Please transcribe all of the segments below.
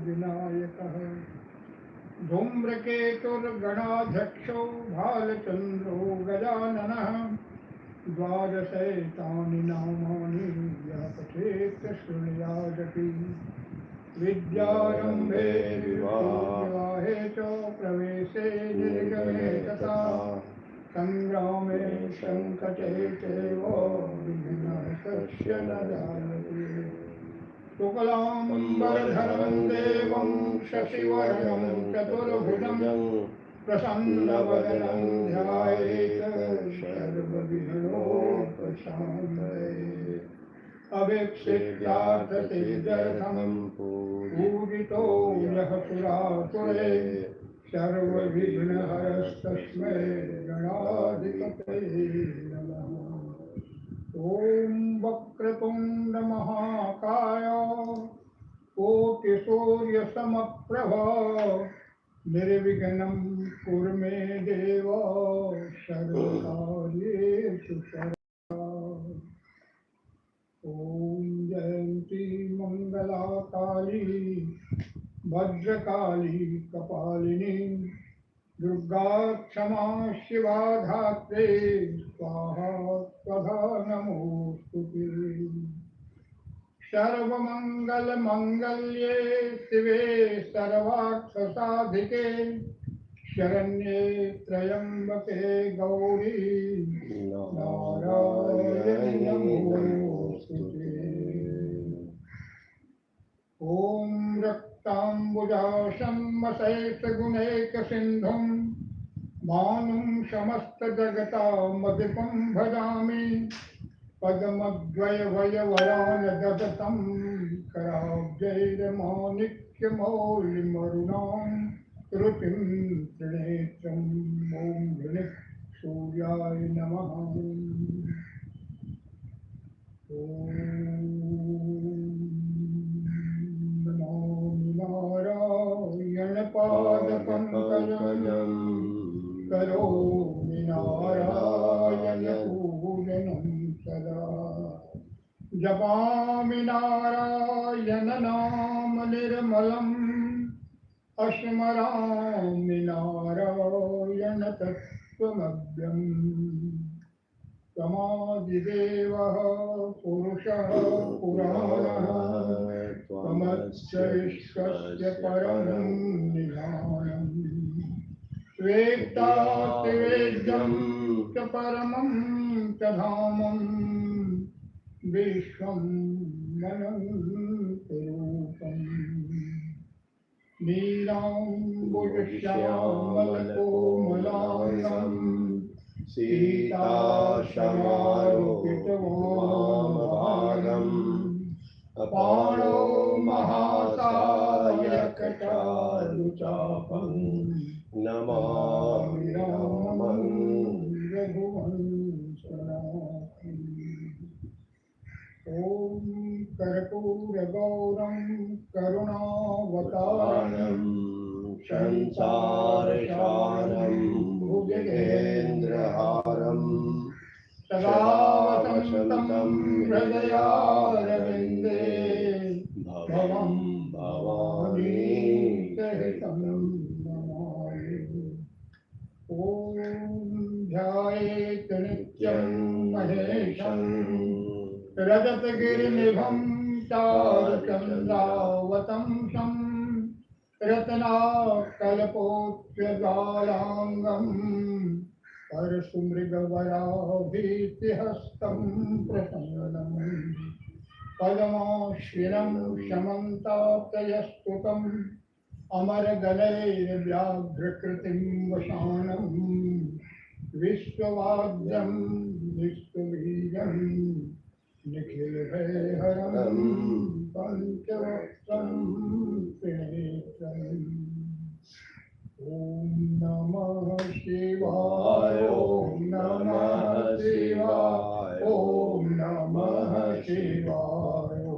विनायकः धूम्रकेतुर्गणाध्यक्षो भालचन्द्रो गजाननः द्वादशैतानि नामानि यः पठेत् शृणुयादपि विद्यारम्भे विवाहे च प्रवेशे निर्गमे तथा संग्रामे संकटे चैव विघ्नः कस्य न जायते शुक्लाम्बरधरं देवं शशिवर्णं चतुर्भुजं प्रसन्नवदनं ध्यायेत् सर्वविघ्नोपशान्तये अवेक्षितार्थसिद्ध्यर्थं पूजितो यः सुरासुरे सर्वविघ्नहरस्तस्मै गणाधिपतये नमः। ॐ वक्रतुण्डमहाकाय कोटिसूर्यसमप्रभा निर्विघ्नं कुरु मे देव सर्वकार्येषु सर्वदा। ॐ जयन्ती मंगला काली भद्रकाली कपालिनी दुर्गा क्षमा शिवा धात्रे स्वाहा स्वधा नमोस्तुते। सर्वमंगलमंगल्ये शिवे सर्वार्थसाधिके शरण्ये त्र्यंबके गौरी नारायणी नमोस्तुते। ॐ रक्ताम्बुजाशंवशेषगुणैकसिन्धुं भानुं समस्तजगतामधिपं भजामि पद्मद्वयवयवरान् ददतं कराब्जैर्माणिक्यमौलिमरुणां रुचिं त्रिनेत्रम् ॐ गणेश सूर्याय नमः। नारायणपादपङ्कजं करोमि नारायणपूजनं सदा जपामि नारायण नाम निर्मलम् अस्मरामि नारायण तत्त्वमव्यम् समाधिदेवः पुरुषः पुराणः त्वमस्य विश्वस्य परं निधानम् वेत्तातिवेद्यं च परमं च धामम् विश्वं मनन्तरूपम् नीलाम्बुजश्यामलकोमलाङ्गम् सीताशमारोपितवामभागम् अपाणो महासायकचारुचापं नमामि रामं रघुवंशनाथम्। ॐ कर्पूरगौरं करुणावतारं संसारसारं भुजगेन्द्रहारं सदा वसन्तं हृदयारविन्दे भवं भवानी सहितं नमामि। ॐ ध्यायेत् नित्यं महेशं रजतगिरिनिभं चारुचन्द्रावतंसं रत्नाकल्पोच्चगालाङ्गं परशुमृगवराभीतिहस्तं प्रसन्नं पद्माश्विनं शमन्ताप्तयस्तुतम् अमरगणैर्व्याघ्रकृतिं वशानं विश्ववाद्यं विश्वबीजं निखिलभयहरं पंचवक्त्रं त्रिनेत्रम्। ॐ नमः शिवाय ॐ नमः शिवाय ॐ नमः शिवाय ॐ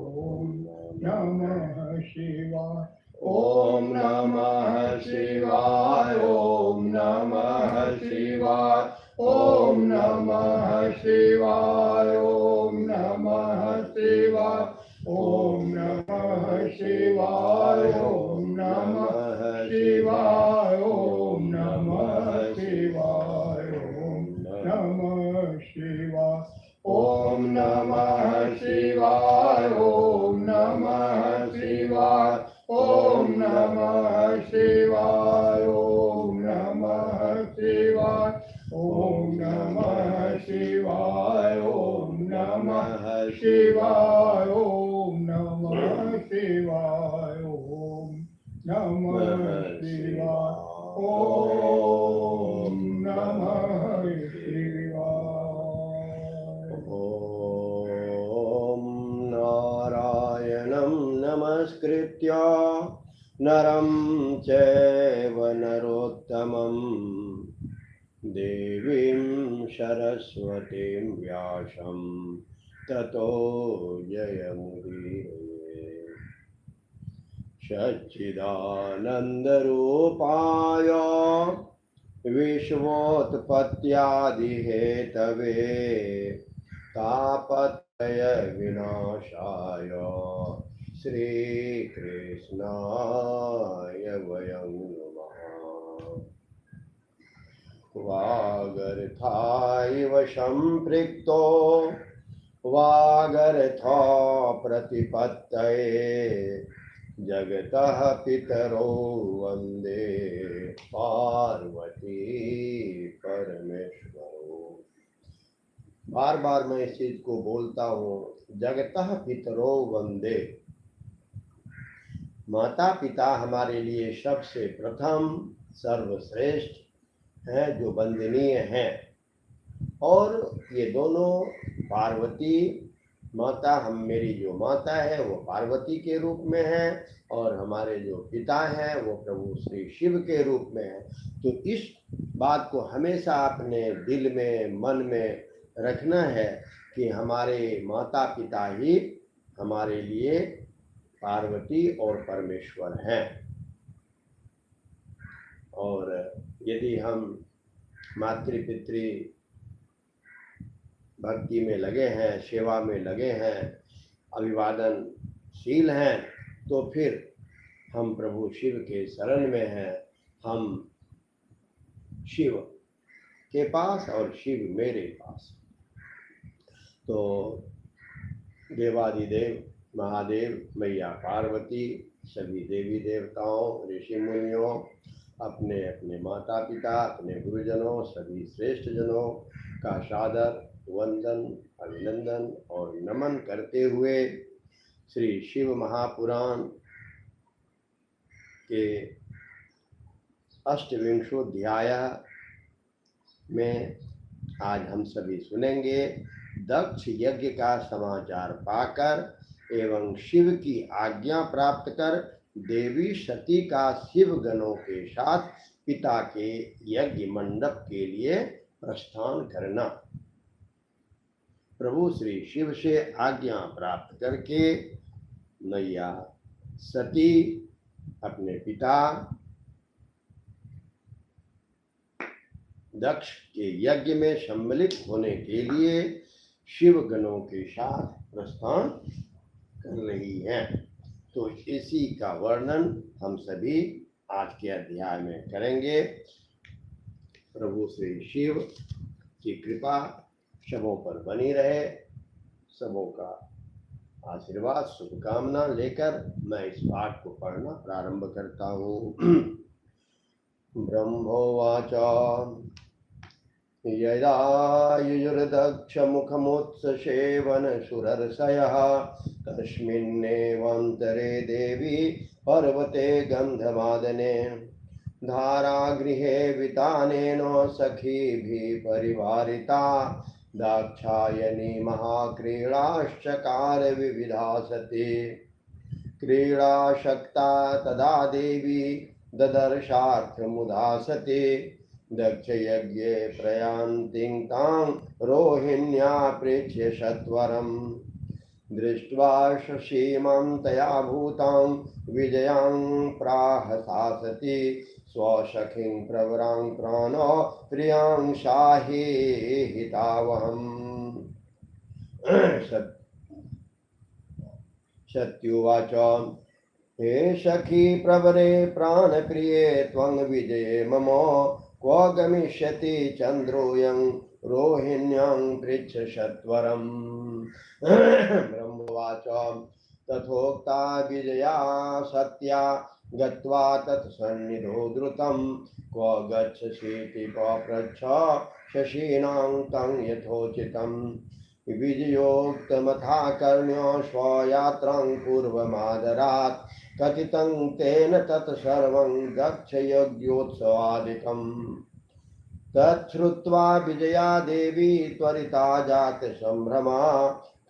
नमः शिवाय ॐ नमः शिवाय ॐ नमः शिवाय ॐ नमः शिवाय ॐ नमः शिवाय ॐ नमः शिवाय ॐ नमः शिवाय ओम नमः शिवाय ओम नमः शिवाय ओम नमः शिवाय ओम नमः शिवाय ओम नमः शिवाय ओम नमः शिवाय ओम नमः शिवाय ओम नमः शिवाय ओम नमः शिवाय ओम नमः शिवाय ओम नमः शिवाय। ओम नारायणं नमस्कृत्य नरं चैव नरोत्तमं देवीं सरस्वतीं व्यासं ततो जयमुदीरये। सच्चिदानन्दरूपाय विश्वोत्पत्त्यादिहेतवे तापत्रय विनाशाय श्रीकृष्णाय वयं नमः। वागर्थाइव सम्पृक्तो वागर्थ प्रतिपत्तये जगतः पितरो वन्दे पार्वती परमेश्वरो। बार बार मैं इस चीज को बोलता हूँ, जगतः पितरो वंदे। माता पिता हमारे लिए सबसे प्रथम सर्वश्रेष्ठ है, जो वंदनीय हैं। और ये दोनों पार्वती माता, हम मेरी जो माता है वो पार्वती के रूप में है, और हमारे जो पिता हैं वो प्रभु श्री शिव के रूप में है। तो इस बात को हमेशा अपने दिल में, मन में रखना है कि हमारे माता पिता ही हमारे लिए पार्वती और परमेश्वर हैं। और यदि हम मातृपितृ भक्ति में लगे हैं, सेवा में लगे हैं, अभिवादनशील हैं, तो फिर हम प्रभु शिव के शरण में हैं। हम शिव के पास और शिव मेरे पास। तो देवादिदेव महादेव, मैया पार्वती, सभी देवी देवताओं, ऋषि मुनियों, अपने अपने माता पिता, अपने गुरुजनों, सभी श्रेष्ठ जनों का सादर वंदन, अभिनंदन और नमन करते हुए श्री शिव महापुराण के अष्टविंशोध्याय में आज हम सभी सुनेंगे दक्ष यज्ञ का समाचार पाकर एवं शिव की आज्ञा प्राप्त कर देवी सती का शिव गणों के साथ पिता के यज्ञ मंडप के लिए प्रस्थान करना। प्रभु श्री शिव से आज्ञा प्राप्त करके मैया सती अपने पिता दक्ष के यज्ञ में सम्मिलित होने के लिए शिव गणों के साथ प्रस्थान कर रही हैं। तो इसी का वर्णन हम सभी आज के अध्याय में करेंगे। प्रभु श्री शिव की कृपा सबों पर बनी रहे। सबों का आशीर्वाद, शुभकामना लेकर मैं इस पाठ को पढ़ना प्रारंभ करता हूँ। ब्रह्मोवाच यदा युयुर्दक्ष मुखमुत्ससेवन सुरर्षयः तस्मिन्नेवान्तरे देवी पर्वते गन्धमादने धारागृहे वितानेन सखीभिः परिवारिता दाक्षायणी महाक्रीडाश्चकार विविधासते क्रीडाशक्ता तदा देवी ददर्शार्थमुदासते दक्ष यज्ञे प्रयान्तिं तां रोहिण्या प्रेक्ष्य सत्वरम् दृष्ट्वा शशीमां तया भूतां विजयां प्राहसासति स्वसखीं प्रवरां प्राणो प्रियां शाहि हितावहम्। सत्युवाच हे सखी प्रवरे प्राण प्रिये त्वं विजये मम क्व गमिष्यति चन्द्रोऽयं रोहिण्यां पृच्छ सत्वरम् ब्रह्मवाच तथोक्ता विजया सत्या गत्वा तत्सन्निधौ द्रुतं क्व गच्छसीति पप्रच्छ शशीनां तं यथोचितम् विजयोक्तमथा कर्ण्यो स्वयात्रां पूर्वमादरात् कथितं तेन तत्सर्वं दक्षयज्ञोत्सवादिकम् तच्छ्रुत्वा विजया देवी त्वरिता जात सम्भ्रमा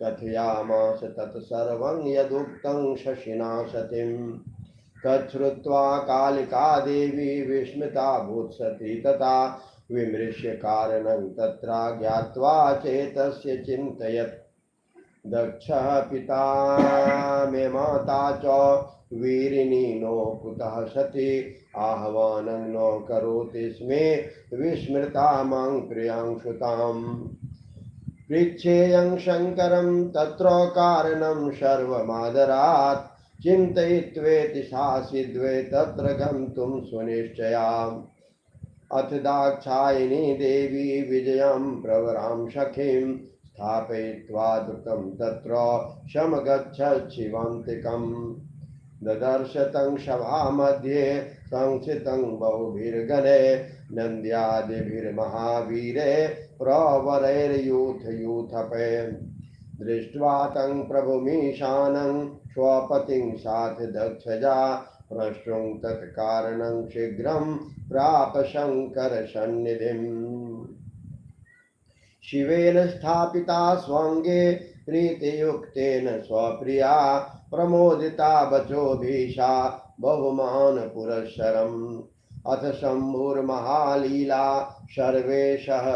कथयामास तत्सर्वं यदुक्तं शशिना सतीम् तच्छ्रुत्वा कालिका देवी विस्मिता भूत्सती तथा विमृश्य कारणं तत्र ज्ञात्वा चेतस्य चिन्तयत् दक्षः पिता मे माता च वीरिणी नो कुतः सती आह्वानं नो करोति स्मे विस्मृता मां प्रियांशुताम् पृच्छेयं शङ्करं तत्र कारणं सर्वमादरात् चिन्तयित्वेति सासिद्वे तत्र गन्तुं सुनिश्चयाम् अथ दाक्षायिनी देवी विजयं प्रवरां सखीं स्थापयित्वा द्रुतं तत्र समगच्छत् शिवान्तिकम् ददर्श तं सभामध्ये संस्थितं बहुभिर्गणे नन्द्यादिभिर्महावीरे प्रवरैर्यूथयूथपे दृष्ट्वा तं प्रभुमीशानं स्वपतिं साथ दक्षजा प्रष्टुं तत्कारणं शीघ्रं प्राप शङ्करसन्निधिम् शिवेन स्थापिता स्वाङ्गे प्रीतियुक्तेन स्वप्रिया प्रमोदिता वचोभीषा बहुमानपुरःसरम् अथ शम्भुर्महालीला सर्वेशः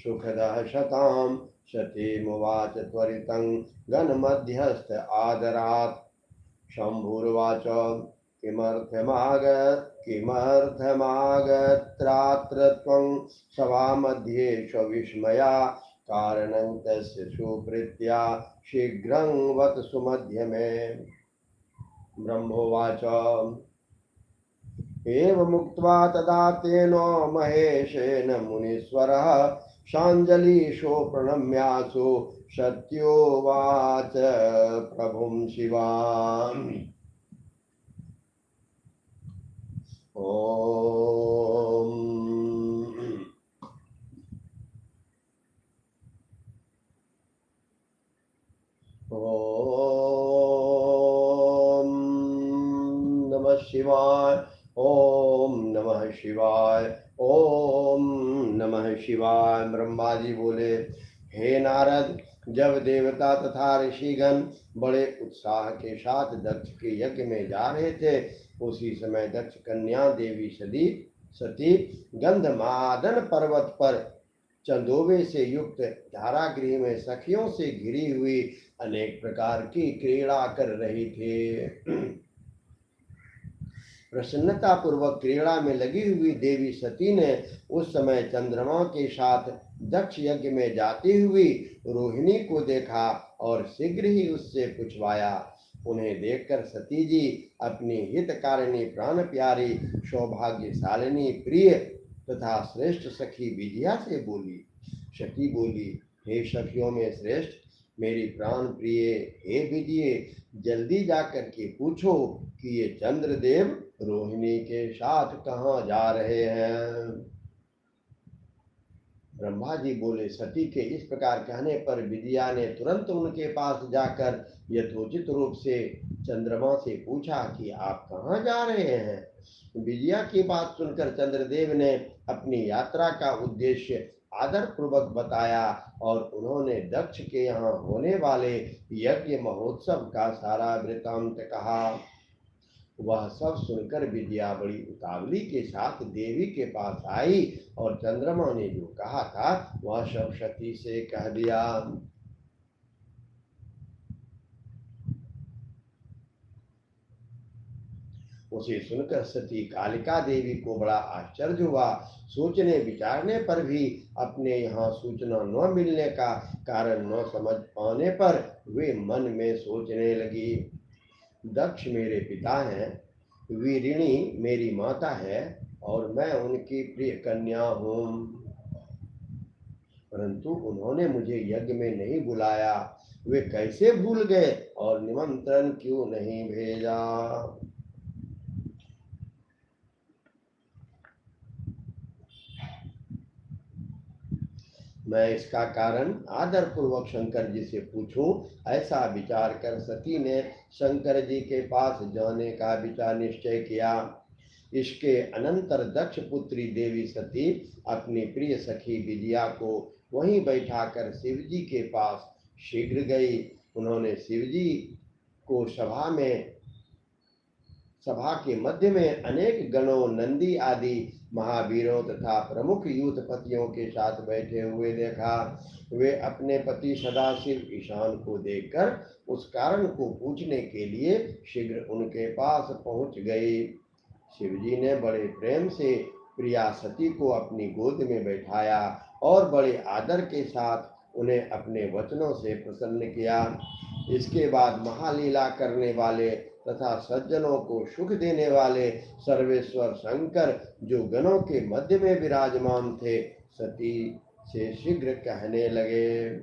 सुखदः शतां सतीमुवाच त्वरितं गणमध्यस्थ आदरात् शम्भुर्वाच किमर्थमागत्रात्र त्वं सभामध्ये स्वविस्मया कारणं तस्य सुप्रीत्या शीघ्रं वद सुमध्यमे ब्रह्मोवाच एवमुक्त्वा तदा तेन महेशेन मुनीश्वरः शाञ्जलिषो प्रणम्यासु सत्योवाच प्रभुं शिवाम् ॐ नमः शिवाय ओम नमः शिवाय ओम नमः शिवाय। ब्रह्मा जी बोले, हे नारद, जब देवता तथा ऋषिगण बड़े उत्साह के साथ दक्ष के यज्ञ में जा रहे थे, उसी समय दक्ष कन्या देवी सती गंधमादन पर्वत पर चंदोबे से युक्त धारागृह में सखियों से घिरी हुई अनेक प्रकार की क्रीड़ा कर रही थी। प्रसन्नता पूर्वक क्रीड़ा में लगी हुई देवी सती ने उस समय चंद्रमा के साथ दक्ष यज्ञ में जाती हुई रोहिणी को देखा और शीघ्र ही उससे पूछवाया। उन्हें देखकर सती जी अपनी हितकारिणी प्राण प्यारी सौभाग्यशालिनी प्रिय तथा श्रेष्ठ सखी विजया से बोली। सखी बोली, हे सखियों में श्रेष्ठ, मेरी प्राण प्रिय हे विजय, जल्दी जाकर के पूछो कि ये चंद्रदेव रोहिणी के साथ कहाँ जा रहे हैं। ब्रह्मा जी बोले, सती के इस प्रकार कहने पर विजया ने तुरंत उनके पास जाकर यथोचित रूप से चंद्रमा से पूछा कि आप कहाँ जा रहे हैं। विजया की बात सुनकर चंद्रदेव ने अपनी यात्रा का उद्देश्य आदर पूर्वक बताया और उन्होंने दक्ष के यहाँ होने वाले यज्ञ महोत्सव का सारा वृत्तांत कहा। वह सब सुनकर विजया बड़ी उतावली के साथ देवी के पास आई और चंद्रमा ने जो कहा था वह सब सती से कह दिया। उसे सुनकर सती कालिका देवी को बड़ा आश्चर्य हुआ। सोचने विचारने पर भी अपने यहाँ सूचना न मिलने का कारण न समझ पाने पर वे मन में सोचने लगी। दक्ष मेरे पिता हैं, वीरिणी मेरी माता है और मैं उनकी प्रिय कन्या हूँ, परंतु उन्होंने मुझे यज्ञ में नहीं बुलाया। वे कैसे भूल गए और निमंत्रण क्यों नहीं भेजा? मैं इसका कारण आदर पूर्वक शंकर जी से पूछूं, ऐसा विचार कर सती ने शंकर जी के पास जाने का विचार निश्चय किया। इसके अनंतर दक्ष पुत्री देवी सती अपनी प्रिय सखी विजया को वहीं बैठाकर शिवजी के पास शीघ्र गई। उन्होंने शिवजी को सभा के मध्य में अनेक गणों, नंदी आदि महावीरों तथा प्रमुख यूथपतियों के साथ बैठे हुए देखा। वे अपने पति सदाशिव ईशान को देखकर उस कारण को पूछने के लिए शीघ्र उनके पास पहुंच गई। शिवजी ने बड़े प्रेम से प्रिया सती को अपनी गोद में बैठाया और बड़े आदर के साथ उन्हें अपने वचनों से प्रसन्न किया। इसके बाद महालीला करने वाले तथा सज्जनों को सुख देने वाले सर्वेश्वर शंकर, जो गणों के मध्य में विराजमान थे, सती से शीघ्र कहने लगे।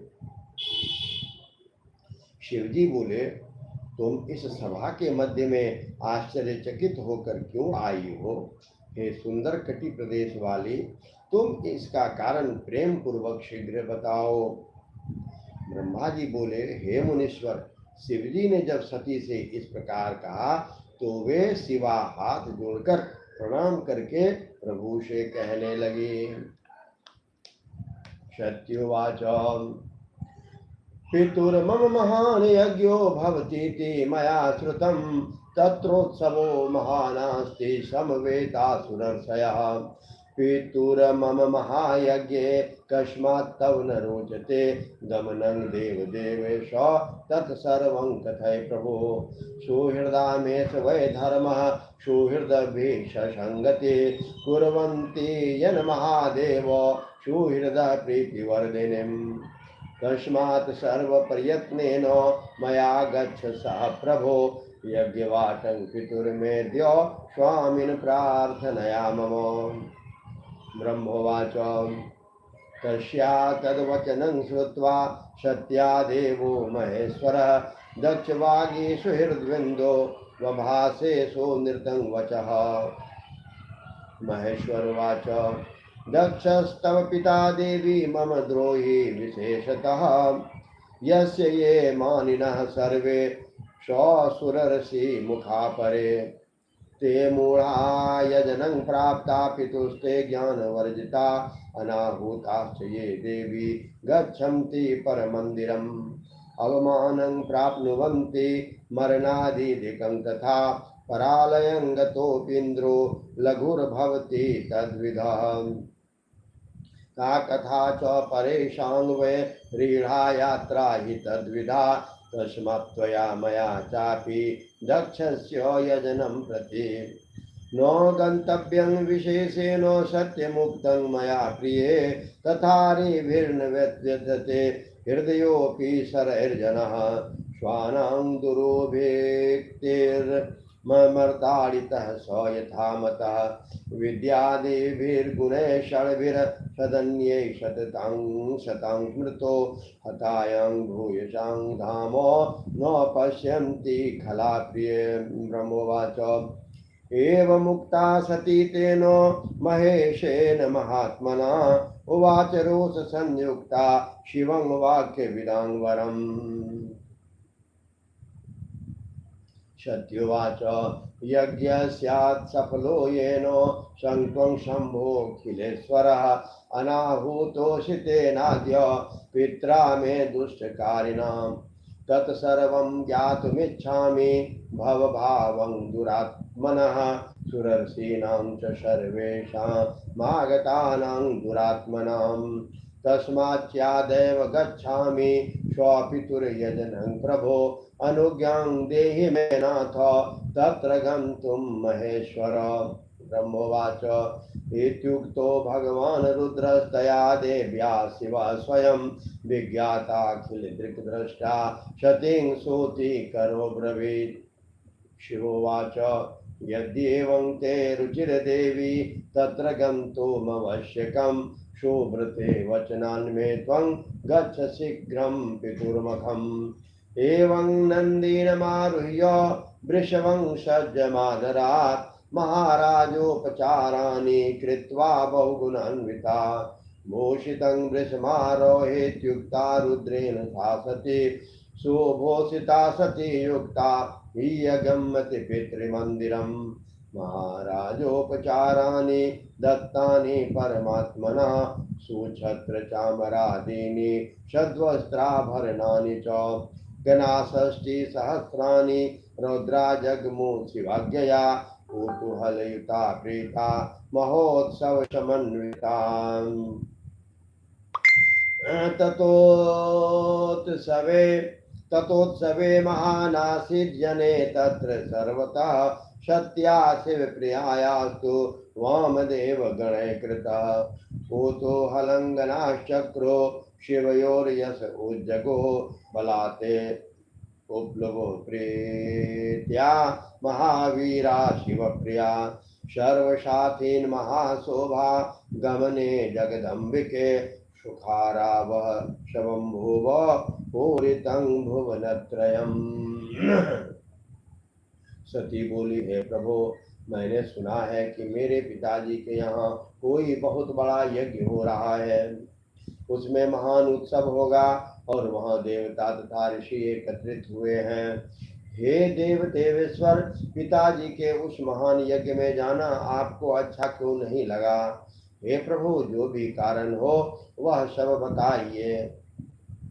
शिवजी बोले, तुम इस सभा के मध्य में आश्चर्यचकित होकर क्यों आई हो? हे सुंदर कटि प्रदेश वाली, तुम इसका कारण प्रेम पूर्वक शीघ्र बताओ। ब्रह्मा जी बोले, हे मुनीश्वर, शिवजी ने जब सती से इस प्रकार कहा तो वे शिवा हाथ जोड़कर प्रणाम करके प्रभु से कहने लगे। सत्युवाच पितुर्मम महान यज्ञो भवतीति मया श्रुतं, तत्रोत्सवो महानास्ति समवेतासुरर्षयः। पितुर्मम महायज्ञे कस्मात् तव न रोचते, गमनं देवदेवेश तत्सर्वं कथय प्रभो। सुहृदामेष वै धर्मः सुहृदभिः संगते, कुर्वन्ति यन् महादेव सुहृदः प्रीतिवर्धिनीम्। तस्मात् सर्वप्रयत्नेन मया गच्छ सः प्रभो, यज्ञवाटं पितुर्मेद्य स्वामिन् प्रार्थनया मम। ब्रह्मोवाच तस्या तद्वचनं श्रुत्वा सत्या देवो महेश्वरः, दक्षवागी सुहृद्विन्दो वभासे सोनृतं वचः। महेश्वरवाच दक्षस्तव पिता देवी मम द्रोही विशेषतः, यस्य ये मानिनः सर्वे ससुरर्षि मुखा परे। ते मूढ़ा यजनं प्राप्ता पितुस्ते ज्ञानवर्जिता, अनाहुताश्च ये देवी गच्छन्ति परमन्दिरम्। अवमानं प्राप्नुवन्ति मरणादिदिकं तथा, परालयं गतोऽपीन्द्रो लघुर्भवति तद्विधः। ता कथा च परेषां वै रीढा यात्रा हि तद्विधा, तस्मात् त्वया मया चापि दक्षस्य यजनं प्रति। न गन्तव्यं विशेषेण सत्यमुक्तं मया प्रिये, तथा रेभिर्न व्यत्यते हृदयोऽपि शरैर्जनः। श्वानां दुरोभेक्तिर्मर्ताडितः स यथामतः, विद्यादिभिर्गुणैः षड्भिर्षदन्यै शततां शतां स्मृतो, हतायां भूयसां धाम न पश्यन्ति खला प्रिये। ब्रह्मोवाच एवमुक्ता सती तेन महेशेन महात्मना, उवाच रोष संयुक्ता शिवं वाक्यविदांबरम्। सत्युवाच यज्ञस्यात् सफलो येन संत्वं शम्भोऽखिलेश्वरः, अनाहूतोषितेनाद्य पित्रा मे दुष्टकारिणां। तत्सर्वं ज्ञातुमिच्छामि भवभावं दुरात्मनः, सुरर्षीणां च सर्वेषां मागतानां दुरात्मनां। तस्माच्चादेव गच्छामि स्वपितुर्यजनं प्रभो, अनुज्ञां देहि मे नाथ तत्र गन्तुं महेश्वर। ब्रह्मोवाच इत्युक्तो भगवान् रुद्रस्तया देव्या शिवा स्वयं, विज्ञाताखिलदृक्द्रष्टा सतीं सूतीकरो ब्रवीत्। शिवोवाच यद्येवं ते रुचिर्देवी तत्र गन्तुमवश्यकम् शुभ्रते वचनान्मे त्वं गच्छ शीघ्रं पितुर्मखम् एवं नन्दीनमारुह्य वृषभं सज्जमादरात् महाराजोपचाराणि कृत्वा बहुगुणान्विता भूषितं वृषमारोहेत्युक्ता रुद्रेण सा सती सुभूषिता सती युक्ता हीयगम्यति पितृमन्दिरम् महाराजोपचाराणि दत्तानि परमात्मना सुछत्रचामरादीनि षड्वस्त्राभरणानि च गणाषष्टिसहस्राणि रौद्रा जग्मु शिवाज्ञया कौतूहलयुता प्रीता महोत्सव समन्विता ततोत्सवे महानासीर्जने तत्र सर्वतः सत्या शिवप्रियायास्तु वामदेव गणैः कृतः कौतूहलङ्गनाश्चक्रो शिवयोर्यश उज्जगो बलाते उपलभो प्रीत्या महावीरा शिवप्रिया सर्वसाथीन् महाशोभा गमने जगदम्बिके सुखारावह शवम्भुव पूरितं भुवनत्रयम्। सती बोली, हे प्रभु, मैंने सुना है कि मेरे पिताजी के यहाँ कोई बहुत बड़ा यज्ञ हो रहा है, उसमें महान उत्सव होगा और वहाँ देवता तथा ऋषि एकत्रित हुए हैं। हे देव देवेश्वर, पिताजी के उस महान यज्ञ में जाना आपको अच्छा क्यों नहीं लगा? हे प्रभु, जो भी कारण हो वह सब बताइए।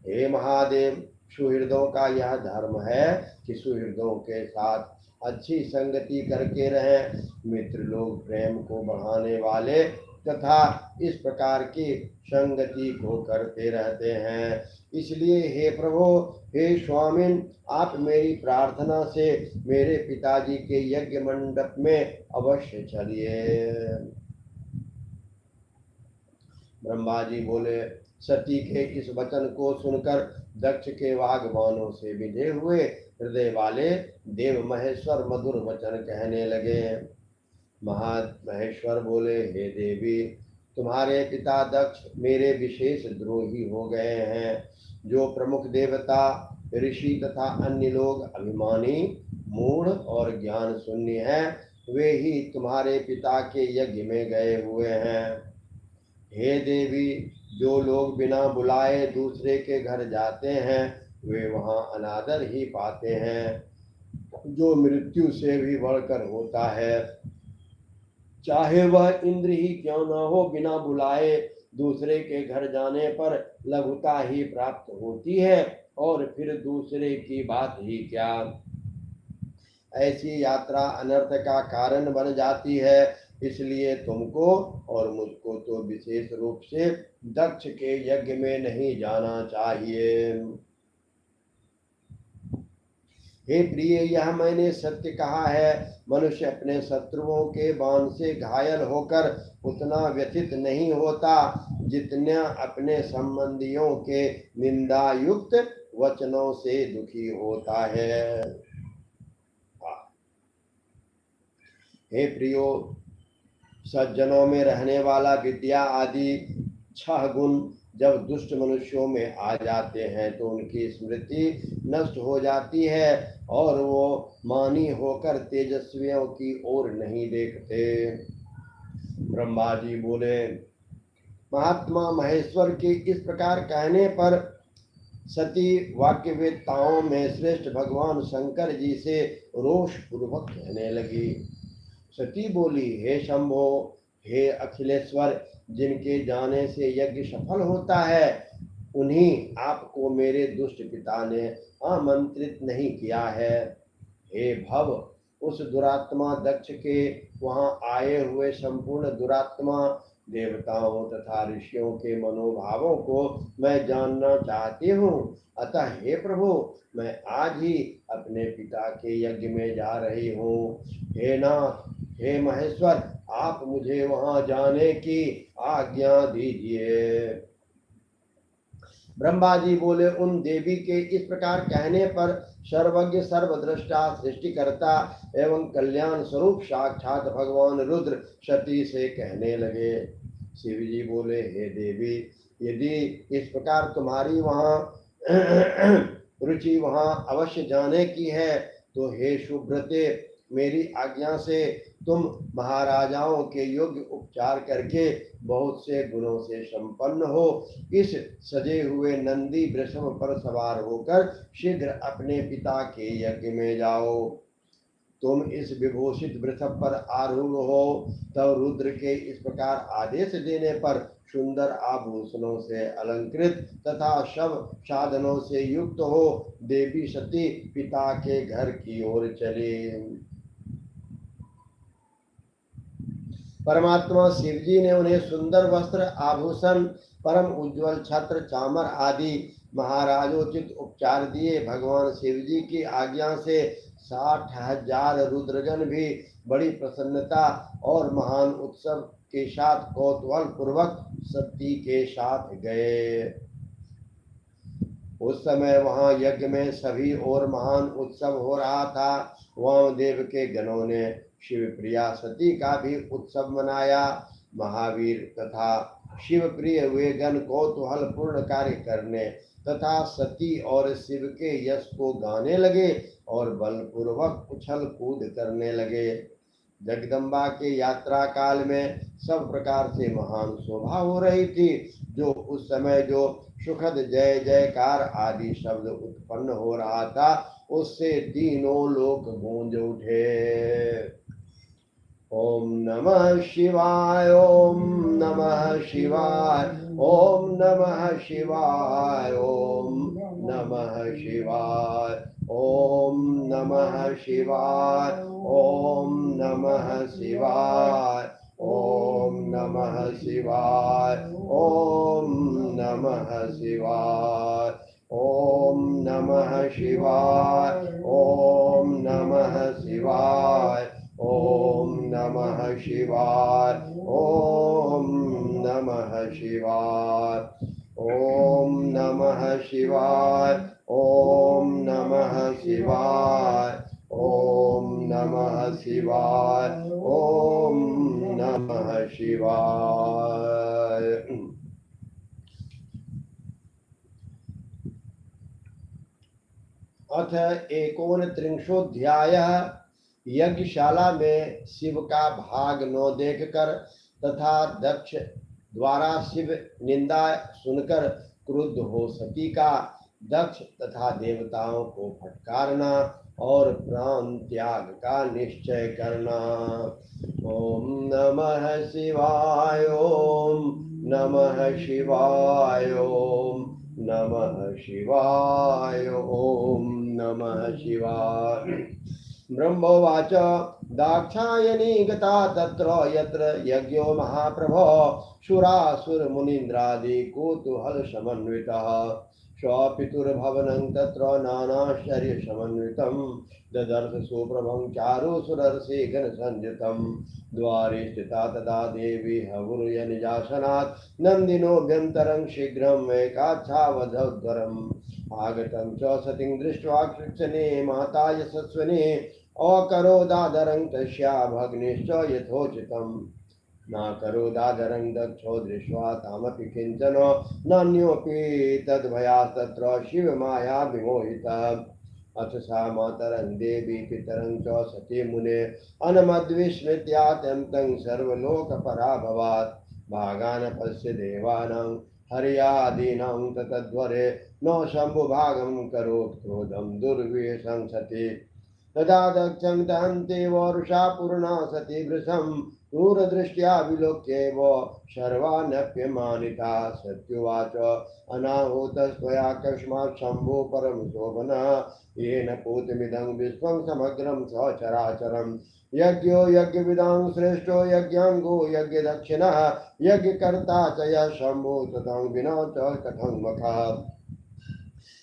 हे महादेव, सुहृदों का यह धर्म है कि सुहृदों के साथ अच्छी संगति करके रहें। मित्र लोग प्रेम को बढ़ाने वाले तथा इस प्रकार की संगति को करते रहते हैं। इसलिए हे प्रभु, हे स्वामिन, आप मेरी प्रार्थना से मेरे पिताजी के यज्ञ मंडप में अवश्य चलिए। ब्रह्मा जी बोले, सती के इस वचन को सुनकर दक्ष के वाग्बानों से विधे हुए हृदय वाले देव महेश्वर मधुर वचन कहने लगे। महेश्वर बोले, हे देवी, तुम्हारे पिता दक्ष मेरे विशेष द्रोही हो गए हैं। जो प्रमुख देवता, ऋषि तथा अन्य लोग अभिमानी, मूढ़ और ज्ञान शून्य हैं, वे ही तुम्हारे पिता के यज्ञ में गए हुए हैं। हे देवी, जो लोग बिना बुलाए दूसरे के घर जाते हैं वे वहाँ अनादर ही पाते हैं, जो मृत्यु से भी बढ़कर होता है। चाहे वह इंद्र ही क्यों न हो, बिना बुलाए दूसरे के घर जाने पर लघुता ही प्राप्त होती है और फिर दूसरे की बात ही क्या। ऐसी यात्रा अनर्थ का कारण बन जाती है। इसलिए तुमको और मुझको तो विशेष रूप से दक्ष के यज्ञ में नहीं जाना चाहिए। हे प्रिय, यह मैंने सत्य कहा है। मनुष्य अपने शत्रुओं के बाण से घायल होकर उतना व्यथित नहीं होता जितना अपने संबंधियों के निंदा युक्त वचनों से दुखी होता है। हे प्रियो, सज्जनों में रहने वाला विद्या आदि 6 गुण जब दुष्ट मनुष्यों में आ जाते हैं तो उनकी स्मृति नष्ट हो जाती है और वो मानी होकर तेजस्वियों की ओर नहीं देखते। ब्रह्मा जी बोले, महात्मा महेश्वर के इस प्रकार कहने पर सती वाक्यवेत्ताओं में श्रेष्ठ भगवान शंकर जी से रोष पूर्वक कहने लगी। सती बोली, हे शंभो, हे अखिलेश्वर, जिनके जाने से यज्ञ सफल होता है उन्हीं आपको मेरे दुष्ट पिता ने आमंत्रित नहीं किया है। हे भव, उस दुरात्मा दक्ष के वहां आए हुए संपूर्ण दुरात्मा देवताओं तथा ऋषियों के मनोभावों को मैं जानना चाहती हूँ। अतः हे प्रभु, मैं आज ही अपने पिता के यज्ञ में जा रही हूँ। हे नाथ, हे महेश्वर, आप मुझे वहां जाने की आज्ञा दीजिए। ब्रह्मा जी बोले, उन देवी के इस प्रकार कहने पर सर्वज्ञ सर्वद्रष्टा सृष्टिकर्ता एवं कल्याण स्वरूप साक्षात भगवान रुद्र सती से कहने लगे। शिव जी बोले, हे देवी, यदि इस प्रकार तुम्हारी वहाँ रुचि वहाँ अवश्य जाने की है तो हे शुभ्रते, मेरी आज्ञा से तुम महाराजाओं के योग्य उपचार करके बहुत से गुणों से संपन्न हो इस सजे हुए नंदी वृषभ पर सवार होकर शीघ्र अपने पिता के यज्ञ में जाओ। तुम इस विभूषित वृषभ पर आरूढ़ हो। तब रुद्र के इस प्रकार आदेश देने पर सुंदर आभूषणों से अलंकृत तथा सब साधनों से युक्त हो देवी सती पिता के घर की ओर चली। परमात्मा शिवजी ने उन्हें सुंदर वस्त्र, आभूषण, परम उज्ज्वल छत्र, चामर आदि महाराजोचित उपचार दिए। भगवान शिवजी की आज्ञा से 60,000 रुद्रगण भी बड़ी प्रसन्नता और महान उत्सव के साथ कौतूहल पूर्वक सती के साथ गए। उस समय वहां यज्ञ में सभी और महान उत्सव हो रहा था। वामदेव के गणों ने शिव प्रिया सती का भी उत्सव मनाया। महावीर तथा शिव प्रिय वे गण कौतूहल पूर्ण कार्य करने तथा सती और शिव के यश को गाने लगे और बलपूर्वक उछल कूद करने लगे। जगदम्बा के यात्रा काल में सब प्रकार से महान शोभा हो रही थी। जो उस समय जो सुखद जय जयकार आदि शब्द उत्पन्न हो रहा था उससे तीनों लोक गूंज उठे। ओम नमः शिवाय, ओम नमः शिवाय, ओम नमः शिवाय, ओम नमः शिवाय, ओम नमः शिवाय, ओम नमः शिवाय, ओम नमः शिवाय, ओम नमः शिवाय, ओम नमः शिवाय, ओम नमः शिवाय, ओम नमः शिवाय, ओम नमः शिवाय, ओम नमः शिवाय, ओम नमः शिवाय, ओम नमः शिवाय, ओम नमः शिवाय। अथ 39 यज्ञशाला में शिव का भाग न देखकर तथा दक्ष द्वारा शिव निंदा सुनकर क्रुद्ध हो सती का दक्ष तथा देवताओं को फटकारना और प्राण त्याग का निश्चय करना। ओम नमः शिवाय, ओम नमः शिवाय, ओम नमः शिवाय, ओम नमः शिवाय। ब्रह्मोवाच दाक्षायणी गता तत्र यत्र यज्ञो महाप्रभो सुरासुरमुनीन्द्रादि कुतूहल समन्वितः स्वपितुर्भवनं तत्र नानाश्चर्य समन्वितं ददर्श सुप्रभं चारु सुरर्षि गणसंयुतं द्वारे स्थिता तदा देवी हवुर्यनिजासनात् नन्दिनोऽभ्यन्तरं शीघ्रं एकाच्छावधोद्धरम् आगतं च सतीं दृष्ट्वा कृच्छने माता यशस्विनी अकरोदादरं तस्या भग्निश्च यथोचितम् नाकरोदादरं दक्षो दृष्ट्वा तामपि किञ्चन नान्योऽपि तद्भयास्तत्र शिवमाया विमोहितः। अथ सा मातरं देवी पितरं च सती मुने अनमद्विस्मृत्यात्यन्तं सर्वलोकपराभवात् भागान् पश्य देवानां हर्यादीनां ततध्वरे न शम्भुभागं करोत् क्रोधं दुर्विशं सति तदा दक्षं दहन्ते वरुषा पूर्णा सती वृषं दूरदृष्ट्या विलोक्येव सर्वानप्यमानिता सत्युवाच अनाहुतस्त्वया कस्मात् शम्भो परमशोभनः येन पूतमिदं विश्वं समग्रं सचराचरम् यज्ञो यज्ञविदां श्रेष्ठो यज्ञांगो यज्ञदक्षिणः यज्ञकर्ता च यः शम्भो ततं विना च कथं मखः।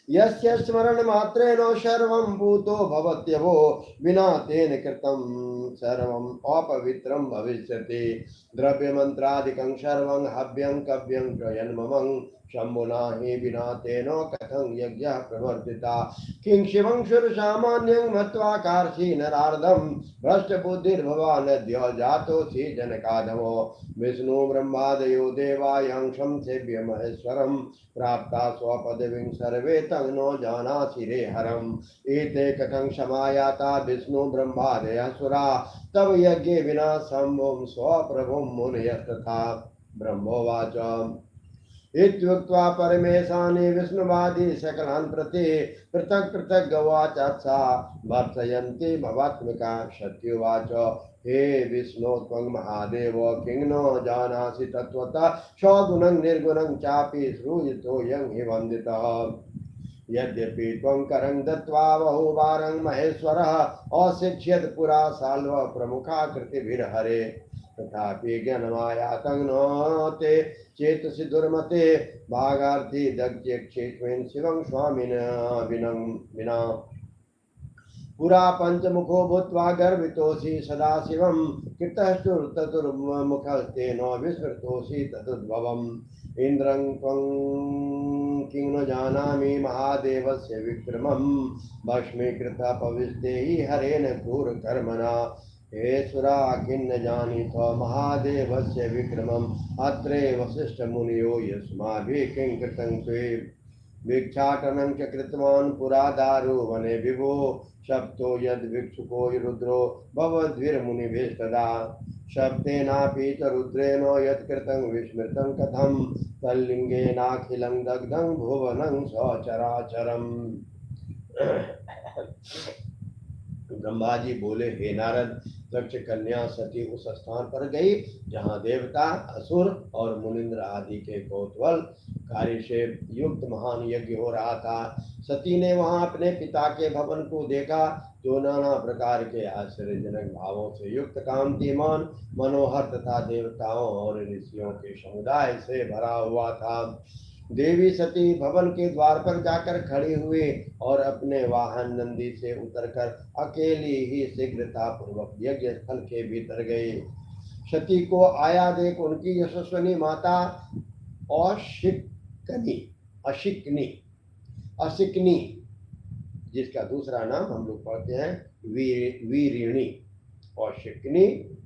यस्य स्मरण मात्रेण सर्वं भूतो भवत्यवो विना तेन कृतं सर्वं अपवित्रं भविष्यति द्रव्य मंत्रादिकं सर्वं हव्यं कव्यं च यन्ममं शंभुना हि विना तेनो कथं यज्ञः प्रवर्तिता किं शिवं सामान्यं मत्वा कार्षि नरार्धं भ्रष्टबुद्धिर्भवानद्य जातोऽसि जनकाधमो विष्णु ब्रह्मादयो देवायांशं सेव्य महेश्वरं प्राप्ता स्वपदवीं सर्वे तं नो जानासि रे हरम् एते कथं समायाता विष्णु ब्रह्मादयसुरा तव यज्ञे विना शम्भुं स्वप्रभुं मुनयस्तथा ब्रह्मोवाच इत्युक्त्वा परमेशानि विष्णुवादी सकलान् प्रति पृथक् पृथक् गवाचात्सा भर्त्सयन्ति भवात्मिका सत्युवाच हे विष्णु त्वं महादेव किं नो जानासि तत्त्वतः सगुणं निर्गुणं चापि श्रूयतोऽयं हि वन्दितः यद्यपि त्वं करं दत्त्वा बहुवारं महेश्वरः अशिक्ष्यत् पुरा साल्व प्रमुखाकृतिभिर्हरे तथापि ज्ञानमायातं नो ते चेतसि दुर्मते भागार्थी दग्ध्यक्षेत्वेन शिवं स्वामिन विना पुरा पंचमुखो भूत्वा गर्वितोऽसि सदा शिवं कृतश्चतुर्मुखस्तेन विस्मृतोऽसि तदुद्भवम् इन्द्रं त्वं किं न जानामि महादेवस्य विक्रमं भस्मीकृतः पविस्तेहि हरेण क्रूरकर्मणा हे सुरा किन्न जानीथ महादेवस्य विक्रमम् अत्रे वसिष्ठमुनियो यस्माभिः किं कृतं त्वे भिक्षाटनं च कृतवान् पुरा दारु वने विभो शब्दो यद् भिक्षुको रुद्रो भवद्भिर्मुनिभिस्तदा शब्देनापि च रुद्रेण यत्कृतं विस्मृतं कथं तल्लिङ्गेनाखिलं दग्धं भुवनं सचराचरम् ब्रह्मा जी बोले, हे नारद, दक्ष कन्या सती उस स्थान पर गई जहाँ देवता, असुर और मुनिंद्र आदि के कौतूहल कार्य से युक्त महान यज्ञ हो रहा था। सती ने वहां अपने पिता के भवन को देखा जो नाना प्रकार के आश्चर्यजनक भावों से युक्त, कांतिमान, मनोहर तथा देवताओं और ऋषियों के समुदाय से भरा हुआ था। देवी सती भवन के द्वार पर जाकर खड़ी हुई और अपने वाहन नंदी से उतरकर अकेली ही शीघ्रता पूर्वक यज्ञ स्थल के भीतर गई। सती को आया देख उनकी यशस्विनी माता अशिकनी, जिसका दूसरा नाम हम लोग पढ़ते हैं वीरिणी, अशिकनी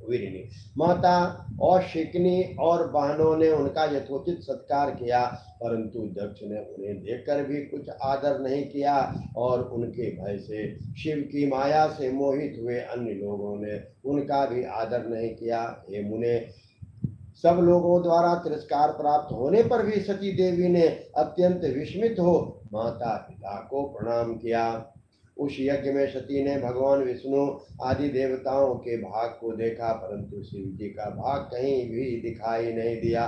वीरिणी माता अशिकनी और बहनों ने उनका यथोचित सत्कार किया, परंतु दक्ष ने उन्हें देखकर भी कुछ आदर नहीं किया और उनके भय से शिव की माया से मोहित हुए अन्य लोगों ने उनका भी आदर नहीं किया। हे मुने, सब लोगों द्वारा तिरस्कार प्राप्त होने पर भी सती देवी ने अत्यंत विस्मित हो माता पिता को प्रणाम किया। उस यज्ञ में सती ने भगवान विष्णु आदि देवताओं के भाग को देखा, परंतु शिव जी का भाग कहीं भी दिखाई नहीं दिया।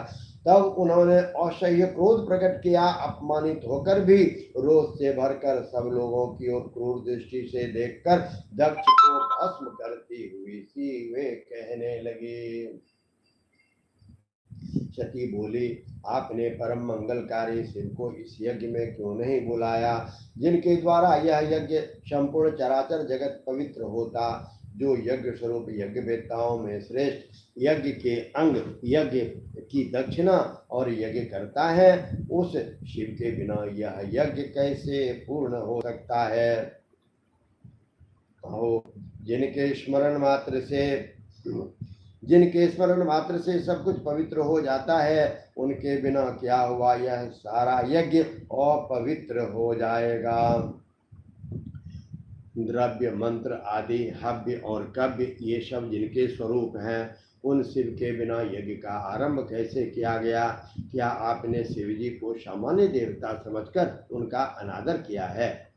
तब उन्होंने असह्य क्रोध प्रकट किया। अपमानित होकर भी रोष से भरकर सब लोगों की ओर क्रूर दृष्टि से देखकर दक्ष को भस्म करती हुई सी वे कहने लगी। सती बोली, आपने परम मंगलकारी शिव को इस यज्ञ में क्यों नहीं बुलाया, जिनके द्वारा यह यज्ञ संपूर्ण चराचर जगत पवित्र होता। जो यज्ञ स्वरूप यज्ञ वेत्ताओं में श्रेष्ठ, यज्ञ के अंग, यज्ञ की दक्षिणा और यज्ञ करता है, उस शिव के बिना यह यज्ञ कैसे पूर्ण हो सकता है। कहो, जिनके स्मरण मात्र से सब कुछ पवित्र हो जाता है, उनके बिना क्या हुआ, यह सारा यज्ञ अपवित्र हो जाएगा। द्रव्य मंत्र आदि हव्य और कव्य ये सब जिनके स्वरूप हैं, उन शिव के बिना यज्ञ का आरंभ कैसे किया गया। क्या आपने शिव जी को सामान्य देवता समझकर उनका अनादर किया है।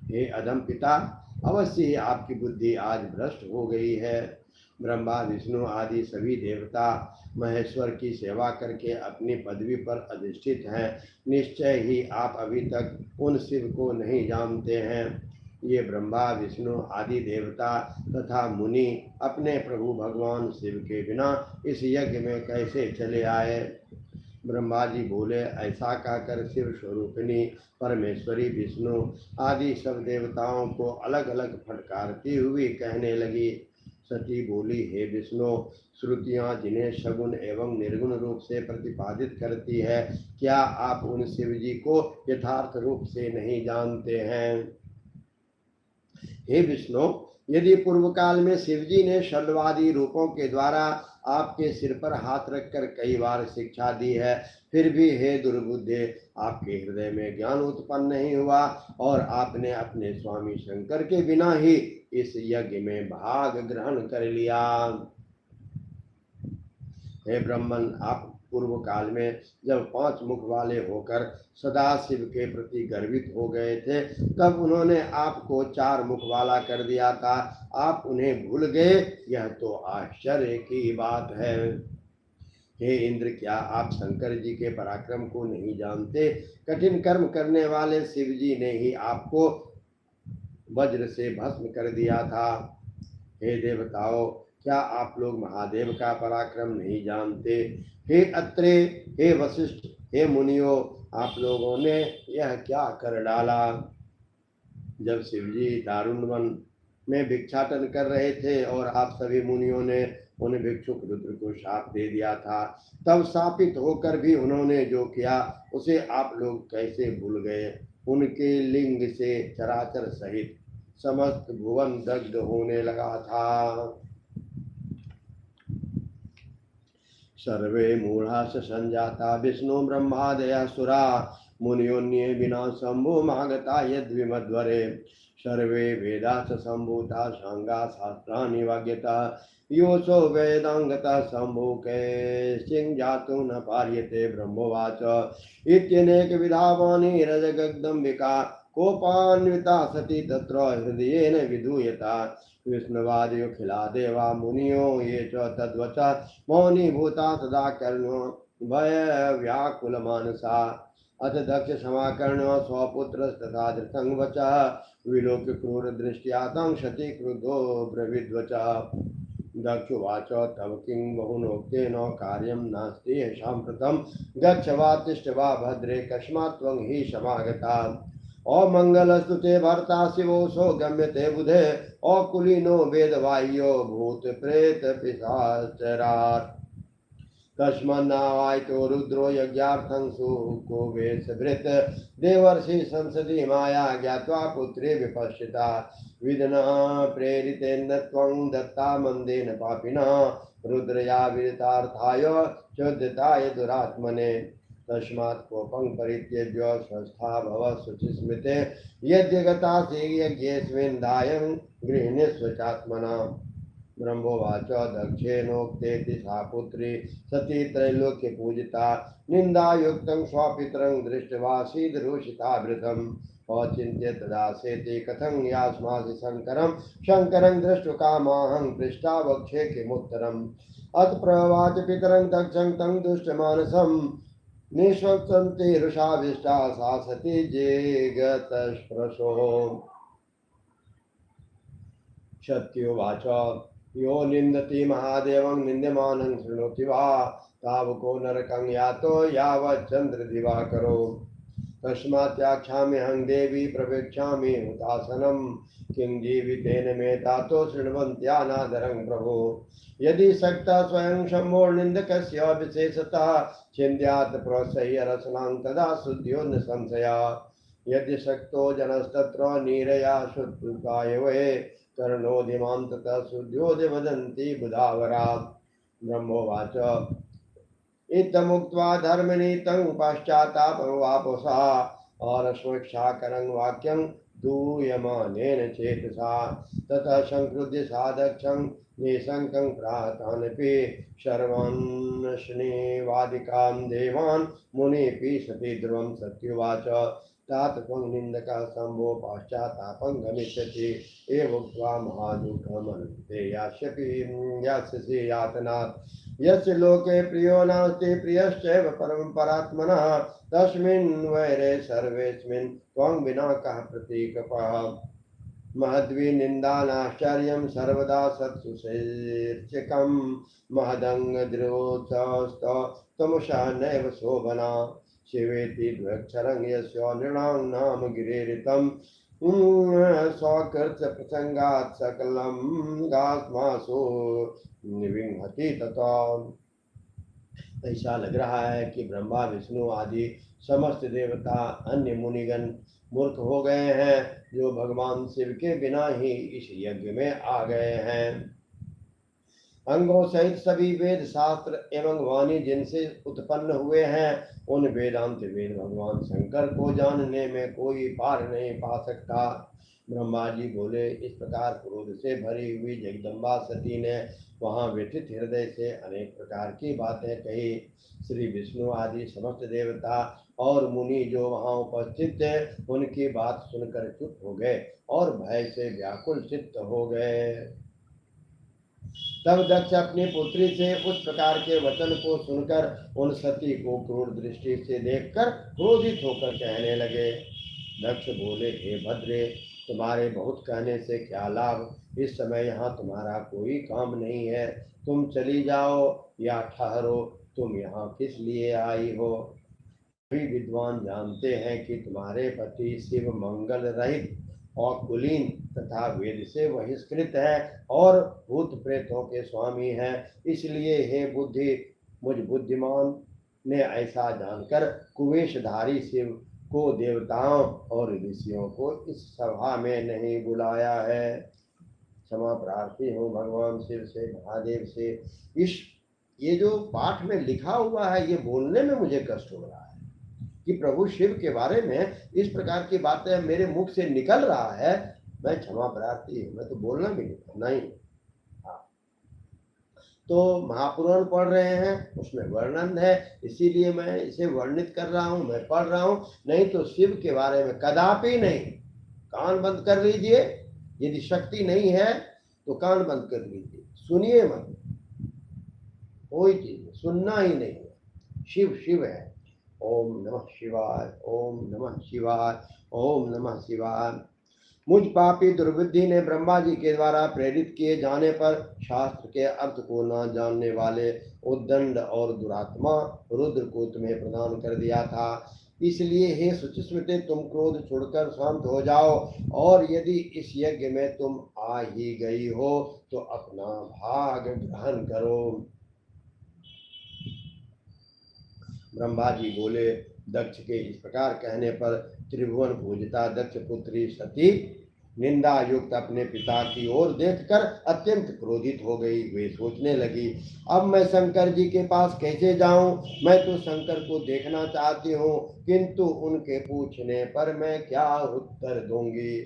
हे अधम पिता, अवश्य ही आपकी बुद्धि आज भ्रष्ट हो गई है। ब्रह्मा विष्णु आदि सभी देवता महेश्वर की सेवा करके अपनी पदवी पर अधिष्ठित हैं। निश्चय ही आप अभी तक उन शिव को नहीं जानते हैं। ये ब्रह्मा विष्णु आदि देवता तथा मुनि अपने प्रभु भगवान शिव के बिना इस यज्ञ में कैसे चले आए। ब्रह्मा जी बोले, ऐसा कहकर शिव स्वरूपिणी परमेश्वरी विष्णु आदि सब देवताओं को अलग अलग फटकारती हुई कहने लगी। सती बोली, हे विष्णु, श्रुतियां जिन्हें सगुण एवं निर्गुण रूप से प्रतिपादित करती है, क्या आप उन शिव जी को यथार्थ रूप से नहीं जानते हैं? हे विष्णु, यदि पूर्व काल में शिवजी ने शल्वादी रूपों के द्वारा आपके सिर पर हाथ रखकर कई बार शिक्षा दी है, फिर भी हे दुर्बुद्धे, आपके हृदय में ज्ञान उत्पन्न नहीं हुआ और आपने अपने स्वामी शंकर के बिना ही इस यज्ञ में भाग ग्रहण कर लिया। हे ब्राह्मण, आप पूर्व काल में जब 5 मुख वाले होकर सदा शिव के प्रति गर्वित हो गए थे, तब उन्होंने आपको 4 मुख वाला कर दिया था। आप उन्हें भूल गए, यह तो आश्चर्य की बात है। हे इंद्र, क्या आप शंकर जी के पराक्रम को नहीं जानते? कठिन कर्म करने वाले शिव जी ने ही आपको वज्र से भस्म कर दिया था। हे देवताओं, क्या आप लोग महादेव का पराक्रम नहीं जानते? हे अत्रे, हे वशिष्ठ, हे मुनियों, आप लोगों ने यह क्या कर डाला? जब शिवजी दारुणवन में भिक्षाटन कर रहे थे और आप सभी मुनियों ने उन भिक्षुक रुद्र को शाप दे दिया था, तब शापित होकर भी उन्होंने जो किया उसे आप लोग कैसे भूल गए? उनके लिंग से चराचर सहित समस्त भुवन दग्ध होने लगा था। सर्वे मूढ़ा संजाता विष्णु ब्रह्मादय सुरा मुनियोन्ये विना शंभु मागता यद्विमध्वरे सर्वे वेदा संभूता सांगा शास्त्राणि वाग्यता योसो वेदांगता शंभु के सिंह जातु न पार्यते ब्रह्मवाच इत्यनेक विधावानि रजगग्दम्बिका कोपान्विता सती तत्र हृदयेन विधूयता विष्णुवादयो खिला देवा मुनियो ये च तद्वचा मौनी भूता सदा कर्णो भय व्याकुल मानसा अथ दक्ष समाकर्ण स्वपुत्र तथा धृतं वचः विलोक्य क्रूर दृष्ट्या तं शती क्रुद्धो ब्रवीद्वचा दक्षुवाच तव किं बहुनोक्तेन कार्यं नास्ति साम्प्रतं गच्छ वा तिष्ठ वा भद्रे कस्मात् त्वं हि समागता अमंगलस्तु ते भर्ता शिवोऽसो गम्यते बुधे अकुलीनो वेदवाह्यो भूत प्रेत पिशाचरात् तस्मन्नावायतो रुद्रो यज्ञार्थं सुको वेशभृत् देवर्षि संसदि माया ज्ञात्वा पुत्रे विपश्चिता विदना प्रेरितेन त्वं दत्ता मंदेन पापिनः रुद्रया विदितार्थाय चोदिताय दुरात्मने तस्मात् कोपं परित्यज्य स्वस्था भव शुचिस्मृते यद्य गतासि यज्ञेऽस्मिन् दायं गृह्णीष्व चात्मना ब्रह्मोवाच दक्षेणोक्तेति सा पुत्री सती त्रैलोक्य पूजिता निन्दायुक्तं स्वपितरं दृष्ट्वा सीदरूषिताभृतम् अचिन्त्य तदा सेति कथं यास्मासि शङ्करं दृष्टुकामाहं पृष्टा वक्षे किमुत्तरम् अथ प्रवाच पितरं दक्षं तं दुष्टमानसं निःश्वसन्ति रुषाविष्टा सा सती जेगतस्पृशो क्षत्युवाच यो निन्दति महादेवं निन्द्यमानं शृणोति वा तावको नरकं यातो यावच्चन्द्रदिवाकरो तस्मात्याख्याम्यहं देवी प्रवेक्ष्यामि हुतासनं किं जीवितेन मे तातो शृण्वन्त्यानादरं प्रभो यदि सक्ता स्वयं शम्भोर्निन्दकस्य विशेषतः छिन्द्यात् प्रोत्सह्य रसनां तदा शुद्ध्यो न संशया यदि शक्तो जनस्तत्र नीरया शुद्धुकाय वे कर्णोधिमां ततः शुद्ध्योदि वदन्ति बुधावरा ब्रह्मोवाच इत्थमुक्त्वा धर्मनीतं पश्चात्तापं वापुषा अरश्मक्षाकरं वाक्यं दूयमानेन चेतसा ततः संक्रुद्य सादक्षं निशङ्कं प्रातानपि शर्वान् शृणीवादिकां देवान् मुनिपि सति ध्रुवं सत्युवाच तात त्वं निन्दकः शम्भो पश्चात्तापं गमिष्यति एवोक्त्वा महादुःखमन्ते यास्यसि यातनात् यस्य लोके प्रियो नास्ति प्रियश्चैव परं परात्मनः तस्मिन् वैरे सर्वेऽस्मिन् त्वं विना कः प्रतीकपः महद्वि निन्दानाश्चर्यं सर्वदा सत्सुशीर्षकं महदंग द्रोतस्तमुषा नैव शोभना शिवेति द्वक्षरं यस्य नृणां नाम गिरेरितं स्वकृत प्रसंगात् सकलं गात्मासो निविंहति तथा। ऐसा लग रहा है कि ब्रह्मा विष्णु आदि समस्त देवता अन्य मुनिगण मूर्ख हो गए हैं जो भगवान शिव के बिना ही इस यज्ञ में आ गए हैं। अंगों सहित सभी वेद शास्त्र एवं वाणी जिनसे उत्पन्न हुए हैं उन वेदांत वेद भगवान शंकर को जानने में कोई पार नहीं पा सकता। ब्रह्मा जी बोले। इस प्रकार क्रोध से भरी हुई जगदम्बा सती ने वहां व्यथित हृदय से अनेक प्रकार की बातें कही। श्री विष्णु आदि समस्त देवता और मुनि जो वहां उपस्थित थे उनकी बात सुनकर चुप हो गए और भय से व्याकुल चित्त हो गए। तब दक्ष अपनी पुत्री से उस प्रकार के वचन को सुनकर उन सती को क्रूर दृष्टि से देखकर क्रोधित होकर कहने लगे। दक्ष बोले, हे भद्रे, तुम्हारे बहुत कहने से क्या लाभ, इस समय यहाँ तुम्हारा कोई काम नहीं है, तुम चली जाओ या ठहरो, तुम यहाँ किस लिए आई हो। सभी विद्वान जानते हैं कि तुम्हारे पति शिव मंगल रहित और कुलीन तथा वेद से बहिष्कृत है और भूत प्रेतों के स्वामी हैं, इसलिए हे बुद्धि, मुझ बुद्धिमान ने ऐसा जानकर कुवेशधारी शिव को देवताओं और ऋषियों को इस सभा में नहीं बुलाया है। क्षमा प्रार्थी हूँ भगवान शिव से, महादेव से। इस ये जो पाठ में लिखा हुआ है ये बोलने में मुझे कष्ट हो रहा है कि प्रभु शिव के बारे में इस प्रकार की बातें मेरे मुख से निकल रहा है। मैं क्षमा प्रार्थी हूँ, मैं तो बोलना भी नहीं। हाँ, तो महापुराण पढ़ रहे हैं, उसमें वर्णन है, इसीलिए मैं इसे वर्णित कर रहा हूँ, मैं पढ़ रहा हूँ। नहीं तो शिव के बारे में कदापि नहीं। कान बंद कर लीजिए, यदि शक्ति नहीं है तो कान बंद कर लीजिए, सुनिए मत, कोई चीज सुनना ही नहीं है। शिव शिव है। ओम नमः शिवाय, ओम नमः शिवाय, ओम नमः शिवाय। मुझ पापी दुर्बुद्धि ने ब्रह्मा जी के द्वारा प्रेरित किए जाने पर शास्त्र के अर्थ को न जानने वाले उद्दंड और दुरात्मा रुद्र को तुम्हें प्रदान कर दिया था। इसलिए हे सुचिस्मृते, तुम क्रोध छोड़कर शांत हो जाओ और यदि इस यज्ञ में तुम आ ही गई हो तो अपना भाग ग्रहण करो। ब्रह्मा जी बोले। दक्ष के इस प्रकार कहने पर त्रिभुवन पूजिता दक्ष पुत्री सती निंदा युक्त अपने पिता की ओर देखकर अत्यंत क्रोधित हो गई। वे सोचने लगी, अब मैं शंकर जी के पास कैसे जाऊं, मैं तो शंकर को देखना चाहती हूँ, किंतु उनके पूछने पर मैं क्या उत्तर दूंगी।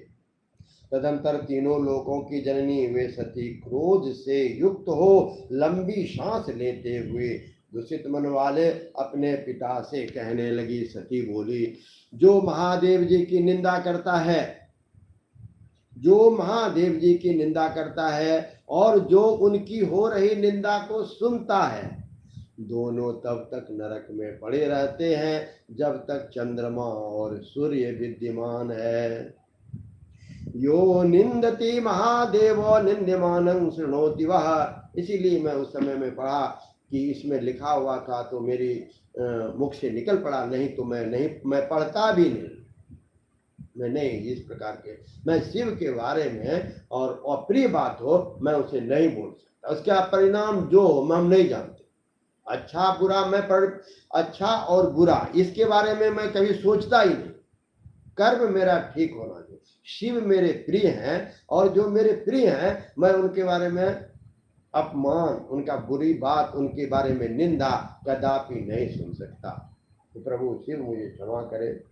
तदंतर तीनों लोकों की जननी वे सती क्रोध से युक्त हो लंबी सांस लेते हुए दूषित मन वाले अपने पिता से कहने लगी। सती बोली, जो महादेव जी की निंदा करता है, जो महादेव जी की निंदा करता है और जो उनकी हो रही निंदा को सुनता है, दोनों तब तक नरक में पड़े रहते हैं जब तक चंद्रमा और सूर्य विद्यमान है। यो निंदति महादेव निंद्यमानं शृणोति वह। इसीलिए मैं उस समय में पढ़ा कि इसमें लिखा हुआ था तो मेरी मुख से निकल पड़ा, नहीं तो मैं पढ़ता भी नहीं। मैं नहीं, इस प्रकार के मैं शिव के बारे में और अप्रिय बात हो मैं उसे नहीं बोल सकता। उसका परिणाम जो हो हम नहीं जानते। अच्छा बुरा अच्छा और बुरा इसके बारे में मैं कभी सोचता ही नहीं। कर्म मेरा ठीक होना चाहिए। शिव मेरे प्रिय हैं और जो मेरे प्रिय हैं मैं उनके बारे में अपमान, उनका बुरी बात, उनके बारे में निंदा कदापि नहीं सुन सकता। तो प्रभु शिव मुझे क्षमा करे।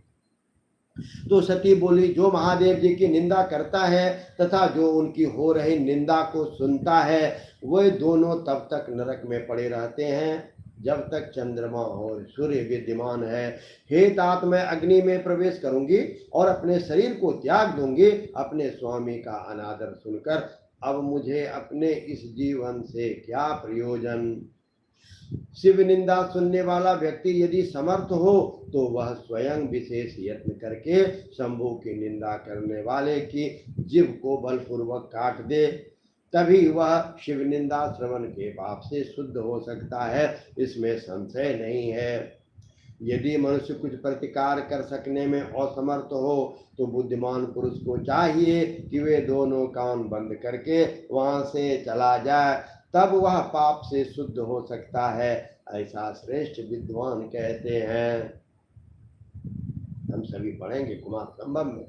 तो सती बोली, जो महादेव जी की निंदा करता है तथा जो उनकी हो रही निंदा को सुनता है वे दोनों तब तक नरक में पड़े रहते हैं जब तक चंद्रमा और सूर्य विद्यमान है। हे तात, मैं अग्नि में प्रवेश करूंगी और अपने शरीर को त्याग दूंगी। अपने स्वामी का अनादर सुनकर अब मुझे अपने इस जीवन से क्या प्रयोजन। शिव निंदा सुनने वाला व्यक्ति यदि समर्थ हो तो वह स्वयं विशेष यत्न करके शंभु की निंदा करने वाले की जीभ को बलपूर्वक काट दे, तभी वह शिव निंदा श्रवण के पाप से शुद्ध हो सकता है, इसमें संशय नहीं है। यदि मनुष्य कुछ प्रतिकार कर सकने में असमर्थ हो तो बुद्धिमान पुरुष को चाहिए कि वे दोनों कान बंद करके वहां से चला जाए, तब वह पाप से शुद्ध हो सकता है, ऐसा श्रेष्ठ विद्वान कहते हैं। हम सभी पढ़ेंगे कुमार संभव में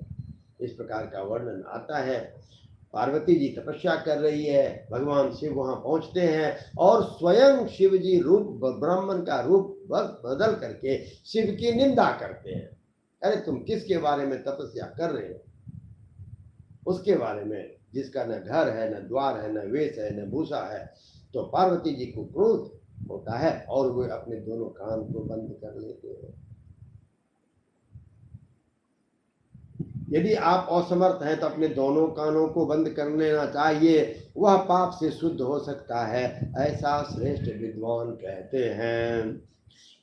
इस प्रकार का वर्णन आता है। पार्वती जी तपस्या कर रही है, भगवान शिव वहां पहुंचते हैं और स्वयं शिव जी रूप ब्राह्मण का रूप बदल करके शिव की निंदा करते हैं। अरे तुम किसके बारे में तपस्या कर रहे हो? उसके बारे में जिसका न घर है, न द्वार है, न वेश है, न भूषा है। तो पार्वती जी को क्रोध होता है और वे अपने दोनों कान को बंद कर लेते हैं। यदि आप असमर्थ हैं तो अपने दोनों कानों को बंद कर लेना चाहिए, वह पाप से शुद्ध हो सकता है, ऐसा श्रेष्ठ विद्वान कहते हैं।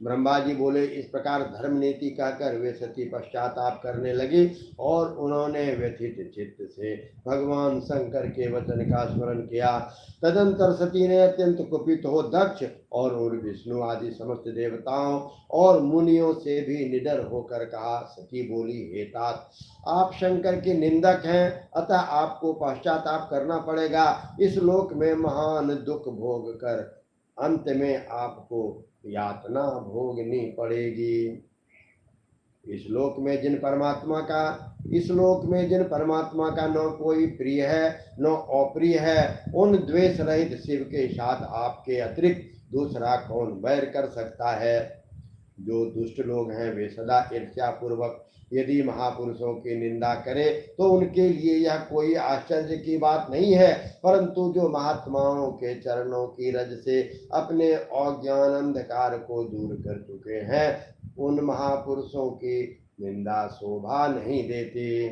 ब्रह्मा जी बोले, इस प्रकार धर्म नीति कहकर वे सती पश्चाताप करने लगी और उन्होंने व्यथित चित्त से भगवान शंकर के वचन का स्मरण किया। तदंतर सती ने अत्यंत कुपित हो दक्ष और विष्णु आदि समस्त देवताओं और मुनियों से भी निडर होकर कहा। सती बोली, हे तात, आप शंकर के निंदक हैं, अतः आपको पश्चाताप करना पड़ेगा। इस लोक में महान दुख भोग कर अंत में आपको यातना भोगनी पड़ेगी। इस लोक में जिन परमात्मा का न कोई प्रिय है न अप्रिय है, उन द्वेष रहित शिव के साथ आपके अतिरिक्त दूसरा कौन बैर कर सकता है? जो दुष्ट लोग हैं वे सदा ईर्ष्या पूर्वक यदि महापुरुषों की निंदा करें तो उनके लिए यह कोई आश्चर्य की बात नहीं है, परंतु जो महात्माओं के चरणों की रज से अपने अज्ञान अंधकार को दूर कर चुके हैं, उन महापुरुषों की निंदा शोभा नहीं देती।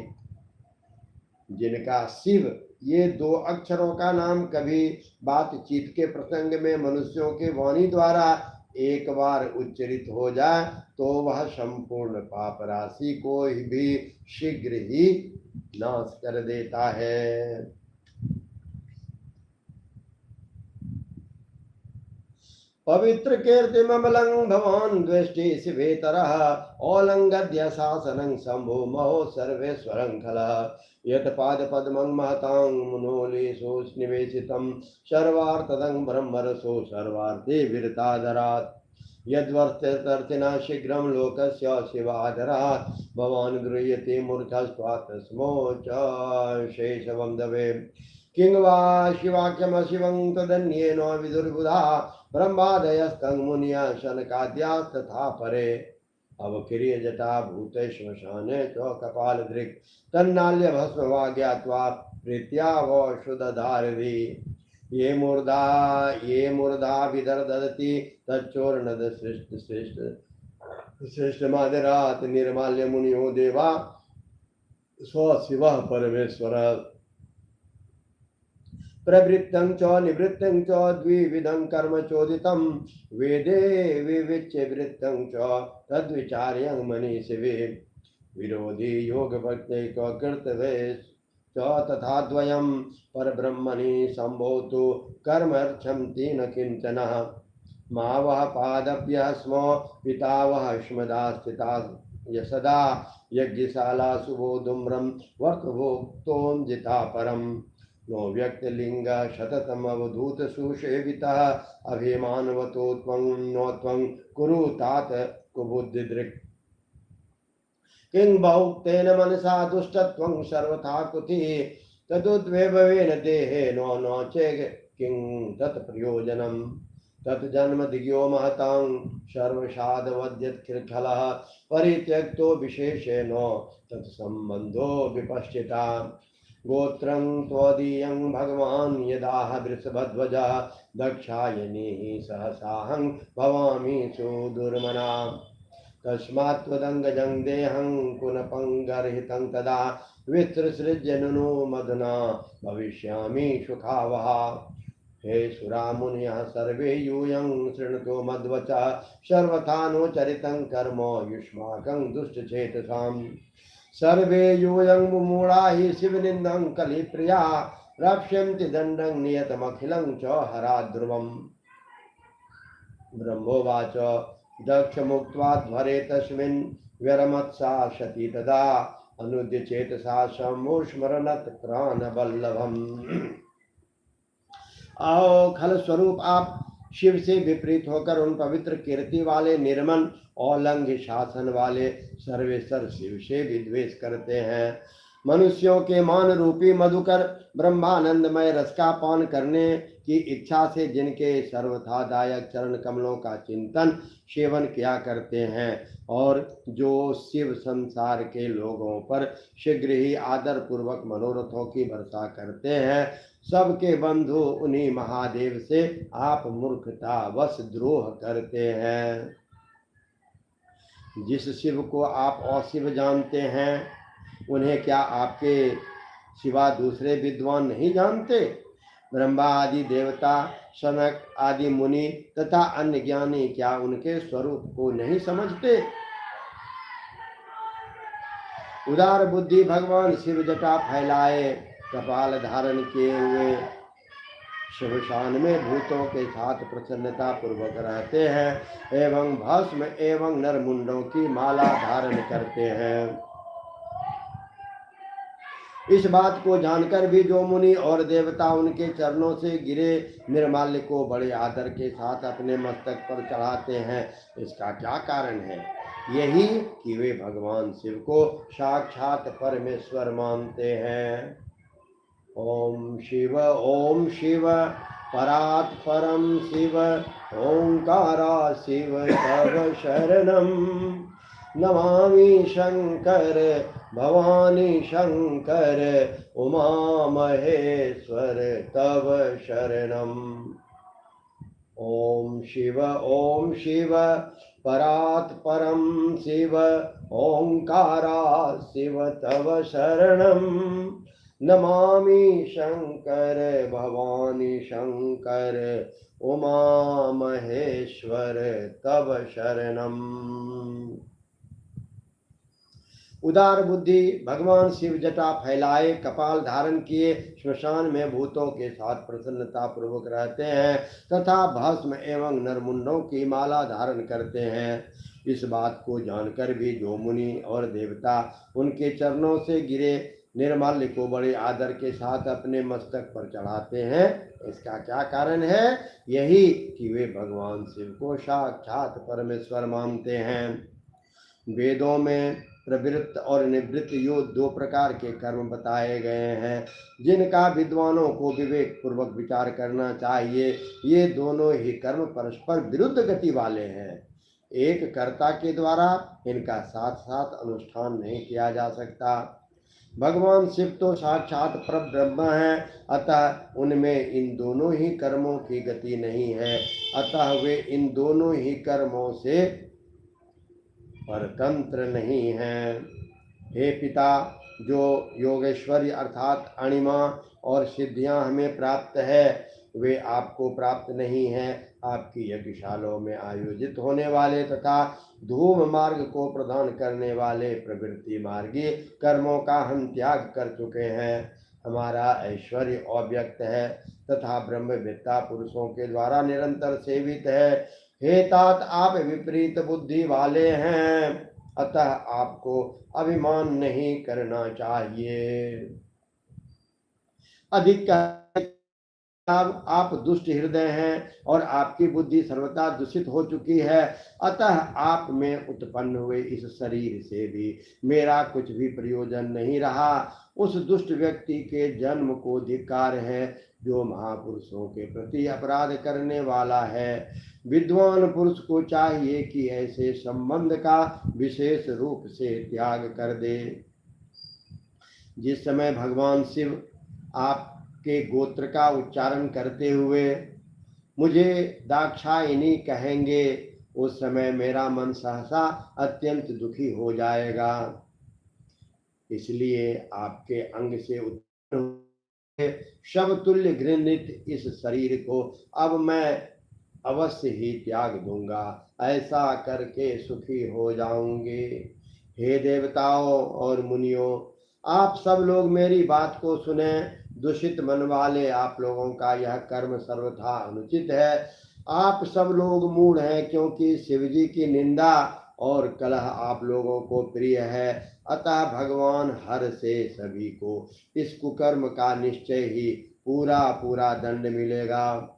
जिनका शिव ये दो अक्षरों का नाम कभी बातचीत के प्रसंग में मनुष्यों के वाणी द्वारा एक बार उच्चरित हो जाए तो वह संपूर्ण पाप राशि को भी शीघ्र ही नाश कर देता है। पवित्र कीर्तिममलं भवान् द्वेष्टि शिवेतरः ओलंगद्य शासनं शंभो महो सर्वेश्वरं खलः यत्पादपद्मं महतां मुनोलेशो निवेशितं सर्वार्थदं ब्रह्मरसो सर्वार्थे विरतादरात् यद्वर्त्यर्थिना शीघ्रं लोकस्य शिवाधरात् भवान् गृह्यते मूर्धस्त्वात् तस्मोच शेषवं दवे किं वा शिवाख्यमशिवं तदन्येन विदुर्बुधा ब्रह्मादयस्तं मुनिया शनकाद्यास्तथा परे अवकिर्य जटा भूते श्मशाने च कपालदृक् तन्नाल्य भस्म वा ज्ञात्वा प्रीत्या व शुद्धधारवी ये मूर्धा विदर्दति तच्चोर्णद श्रेष्ठ मादरात् निर्माल्य मुनियो देवा स्वशिवः परमेश्वर प्रवृत्तं च निवृत्तं च द्विविधं कर्म चोदितं वेदे विविच्य वृत्तं च तद्विचार्यं मनीषिवे विरोधी योग भक्ते कृतवे च तथा द्वयं परब्रह्मणि संभोतु कर्मर्थं तेन किंचनः मा वह पादभ्यः स्म पितावह स्मदा स्थिता यशदा यज्ञशाला शुभो धूम्रं वर्तभोक्तों परम नो व्यक्तलिंग शततम अवधूत सुसेवितः अभिमानवतो त्वं नो त्वं कुरु तात कुबुद्धिदृक् किं बहुक्तेन मनसा दुष्टत्वं सर्वथा कुति तदुद्वैभवेन देहे नो नो चेत् किं तत्प्रयोजनम् तत्जन्मदिग्यो महतां सर्वसाधवद्यत्खलः परित्यक्तो विशेषेण तत्सम्बन्धो विपश्चिता गोत्रं त्वदीयं भगवान् यदाह वृषभध्वजः दक्षायनीः सहसाहं भवामि सुदुर्मना तस्मात् त्वदङ्गजं देहं कुनपङ्गर्हितं तदा विसृज्य नुनो मदना भविष्यामि सुखावहा हे सुरामुनयः सर्वे यूयं शृणुतो मद्वचः सर्वथानुचरितं कर्म युष्माकं दुष्टचेतसाम् सर्वे यूयं मुमूढा हि शिवनिन्दं कलिप्रिया रक्ष्यन्ति दण्डं नियतमखिलं च हराध्रुवम् ब्रह्मोवाच दक्षमुक्त्वाध्वरे तस्मिन् व्यरमत्सा सती तदा अनुद्य चेतसा सम्मुस्मरन्त प्राणवल्लभम्। आओ खल स्वरूप आप शिव से विपरीत होकर उन पवित्र कीर्ति वाले निर्मल औलंघ्य शासन वाले सर्वेश्वर शिव से विद्वेष करते हैं। मनुष्यों के मान रूपी मधुकर ब्रह्मानंदमय रस का पान करने की इच्छा से जिनके सर्वथादायक चरण कमलों का चिंतन सेवन किया करते हैं और जो शिव संसार के लोगों पर शीघ्र ही आदर पूर्वक मनोरथों की वर्षा करते हैं, सबके बंधु उन्हीं महादेव से आप मूर्खतावश द्रोह करते हैं। जिस शिव को आप अशिव जानते हैं उन्हें क्या आपके सिवा दूसरे विद्वान नहीं जानते? ब्रह्मा आदि देवता, सनक आदि मुनि तथा अन्य ज्ञानी क्या उनके स्वरूप को नहीं समझते? उदार बुद्धि भगवान शिव जटा फैलाए कपाल धारण किए हुए शमशान में भूतों के साथ प्रसन्नता पूर्वक रहते हैं एवं भस्म एवं नरमुंडों की माला धारण करते हैं। इस बात को जानकर भी जो मुनि और देवता उनके चरणों से गिरे निर्माल्य को बड़े आदर के साथ अपने मस्तक पर चढ़ाते हैं, इसका क्या कारण है? यही कि वे भगवान शिव को साक्षात परमेश्वर मानते हैं। ओम शिव परात् परम शिव ओंकारा शिव तव शरणम नमामि शंकर भवानी शंकर उमा महेश्वर तव शरणम। ओम शिव परात् परम शिव ओंकारा शिव तव शरणम नमामि शंकर भवानी शंकर उमा महेश्वर तव शरणम। उदार बुद्धि भगवान शिव जटा फैलाए कपाल धारण किए श्मशान में भूतों के साथ प्रसन्नता पूर्वक रहते हैं तथा भस्म एवं नरमुंडों की माला धारण करते हैं। इस बात को जानकर भी जो मुनि और देवता उनके चरणों से गिरे निर्माल्य को बड़े आदर के साथ अपने मस्तक पर चढ़ाते हैं, इसका क्या कारण है? यही कि वे भगवान शिव को साक्षात परमेश्वर मानते हैं। वेदों में प्रवृत्त और निवृत्त यो दो प्रकार के कर्म बताए गए हैं जिनका विद्वानों को विवेक पूर्वक विचार करना चाहिए। ये दोनों ही कर्म परस्पर विरुद्ध गति वाले हैं। एक कर्ता के द्वारा इनका साथ साथ अनुष्ठान नहीं किया जा सकता। भगवान शिव तो साक्षात परब्रह्म है, अतः उनमें इन दोनों ही कर्मों की गति नहीं है, अतः वे इन दोनों ही कर्मों से परतंत्र नहीं हैं। हे पिता, जो योगेश्वरी अर्थात अणिमा और सिद्धियां हमें प्राप्त है वे आपको प्राप्त नहीं हैं। आपकी यज्ञशालाओं में आयोजित होने वाले तथा धूम मार्ग को प्रदान करने वाले प्रवृत्ति मार्गी कर्मों का हम त्याग कर चुके हैं। हमारा ऐश्वर्य अव्यक्त है तथा ब्रह्मवेत्ता पुरुषों के द्वारा निरंतर सेवित है। हे तात, आप विपरीत बुद्धि वाले हैं, अतः आपको अभिमान नहीं करना चाहिए। अधिक आप दुष्ट हृदय हैं और आपकी बुद्धि सर्वथा दूषित हो चुकी है, अतः आप में उत्पन्न हुए इस शरीर से भी मेरा कुछ भी प्रयोजन नहीं रहा। उस दुष्ट व्यक्ति के जन्म को धिक्कार है जो महापुरुषों के प्रति अपराध करने वाला है। विद्वान पुरुष को चाहिए कि ऐसे संबंध का विशेष रूप से त्याग कर दे। जिस समय भगवान शिव आपके गोत्र का उच्चारण करते हुए मुझे दाक्षायणी कहेंगे, उस समय मेरा मन सहसा अत्यंत दुखी हो जाएगा। इसलिए आपके अंग से उत्पन्न शवतुल्य घृणित इस शरीर को अब मैं अवश्य ही त्याग दूंगा, ऐसा करके सुखी हो जाऊंगे। हे देवताओं और मुनियों, आप सब लोग मेरी बात को सुने। दूषित मन वाले आप लोगों का यह कर्म सर्वथा अनुचित है। आप सब लोग मूढ़ हैं, क्योंकि शिव जी की निंदा और कलह आप लोगों को प्रिय है। अतः भगवान हर से सभी को इस कुकर्म का निश्चय ही पूरा पूरा दंड मिलेगा।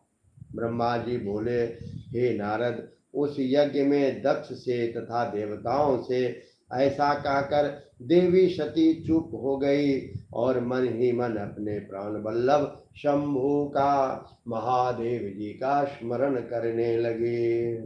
ब्रह्मा जी बोले, हे नारद, उस यज्ञ में दक्ष से तथा देवताओं से ऐसा कहकर देवी सती चुप हो गई और मन ही मन अपने प्राण वल्लभ शंभु का, महादेव जी का स्मरण करने लगे।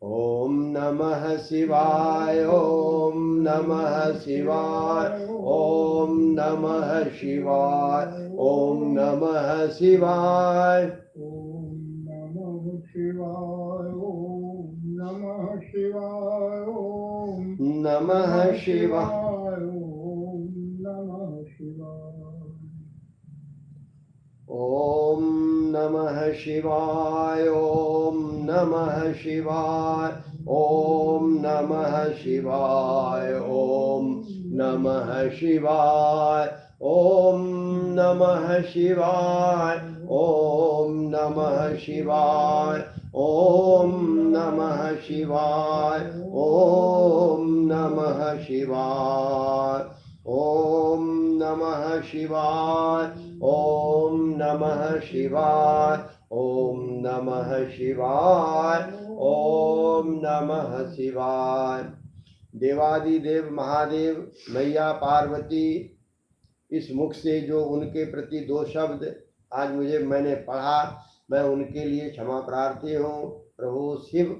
ओम नमः शिवाय, ओम नमः शिवाय, ओम नमः शिवाय, ओम नमः शिवाय। ओम नमः शिवाय, ओम नमः शिवाय, ओम नमः शिवाय, ओम नमः शिवाय। ओम नमः शिवाय, ओम नमः शिवाय, ओम नमः शिवाय, ओम नमः शिवाय, ओम नमः शिवाय, ओम नमः शिवाय, ओम नमः शिवाय, ओम नमः शिवाय, ओम नमः शिवाय, ओम नमः शिवाय, ओम नमः शिवाय, ओम नमः शिवाय। देवादिदेव महादेव मैया पार्वती इस मुख से जो उनके प्रति दो शब्द आज मैंने पढ़ा, मैं उनके लिए क्षमा प्रार्थी हूँ। प्रभु शिव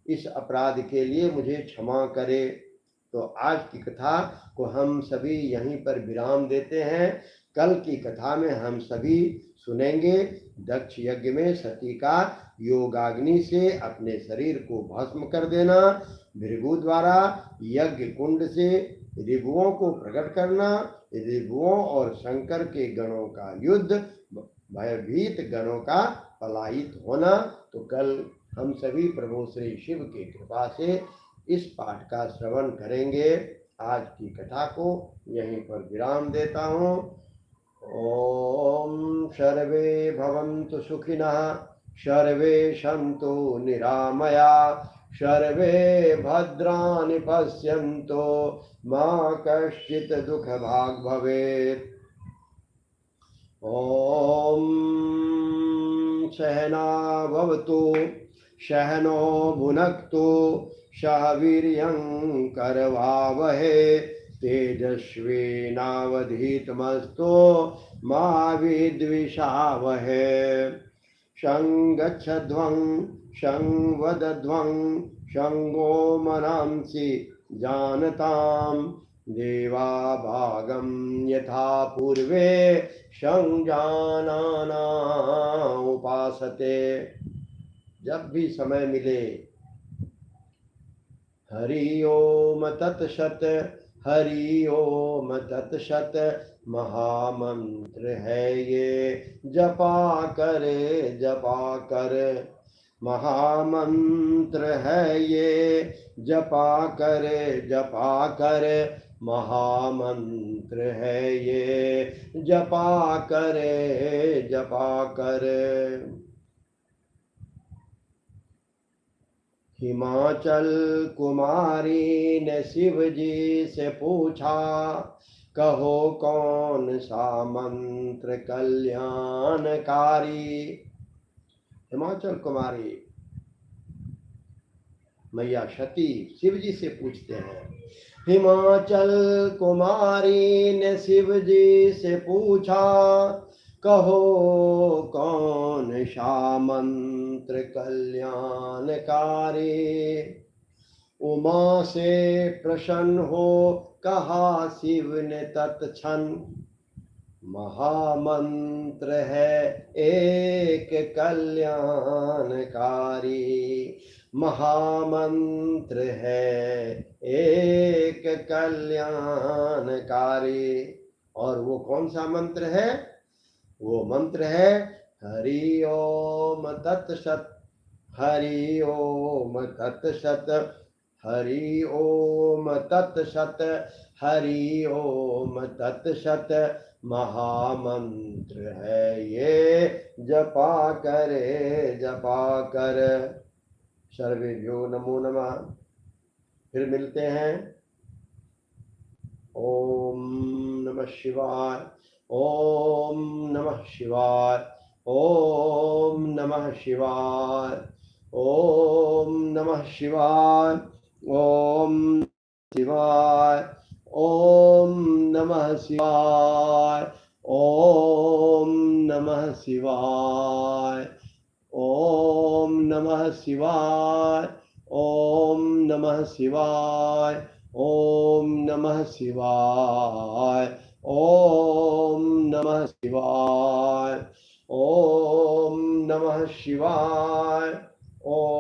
इस अपराध के लिए मुझे क्षमा करे। तो आज की कथा को हम सभी यहीं पर विराम देते हैं। कल की कथा में हम सभी सुनेंगे दक्ष यज्ञ में सती का योगाग्नि से अपने शरीर को भस्म कर देना, भृगु द्वारा यज्ञ कुंड से ऋभुओं को प्रकट करना, ऋभुओं और शंकर के गणों का युद्ध, भयभीत गणों का पलायित होना। तो कल हम सभी प्रभु श्री शिव की कृपा से इस पाठ का श्रवण करेंगे। आज की कथा को यहीं पर विराम देता हूँ। ओम सर्वे भवन्तु सुखिनः, सर्वे सन्तु निरामया, सर्वे भद्राणि पश्यन्तु, मा कश्चित् दुःखभाग् भवेत्। ओम सहना भवतु, सहनो भुनक्तु, सह वीर्यं करवावहे, तेजस्वी नावधीतमस्तु मा विद्विषावहे। संगच्छध्वं संवदध्वं संगो मनांसि जानताम्, देवा भागं यथा पूर्वे संजानाना उपासते। जब भी समय मिले हरि ओम तत्सत, हरि ओम तत्सत, महामंत्र है ये जपा करे जपा कर, महामंत्र है ये जपा करे जपा कर, महामंत्र है ये जपा करे जपा कर। हिमाचल कुमारी ने शिव जी से पूछा, कहो कौन सा मंत्र कल्याणकारी। हिमाचल कुमारी मैया सती शिव जी से पूछते हैं। हिमाचल कुमारी ने शिव जी से पूछा, कहो कौन सा मंत्र कल्याणकारी। उमा से प्रसन्न हो कहा शिव ने तत्क्षण, महामंत्र है एक कल्याणकारी, महामंत्र है एक कल्याणकारी। और वो कौन सा मंत्र है? वो मंत्र है हरि ओम तत्सत, हरि ओम तत्सत, हरि ओम तत्सत, हरि ओम तत्सत। महामंत्र है ये, जपा कर। सर्वेभ्यो नमो नमः। फिर मिलते हैं। ओम नमः शिवाय, ओम नमः शिवाय, ओम नमः शिवाय, ओम नमः शिवाय, ओम शिवाय, ओम नमः शिवाय, ओम नमः शिवाय, ओम नमः शिवाय, ओम नमः शिवाय, ओम नमः शिवाय, ओम नमः शिवाय, ओम नमः शिवाय, ओम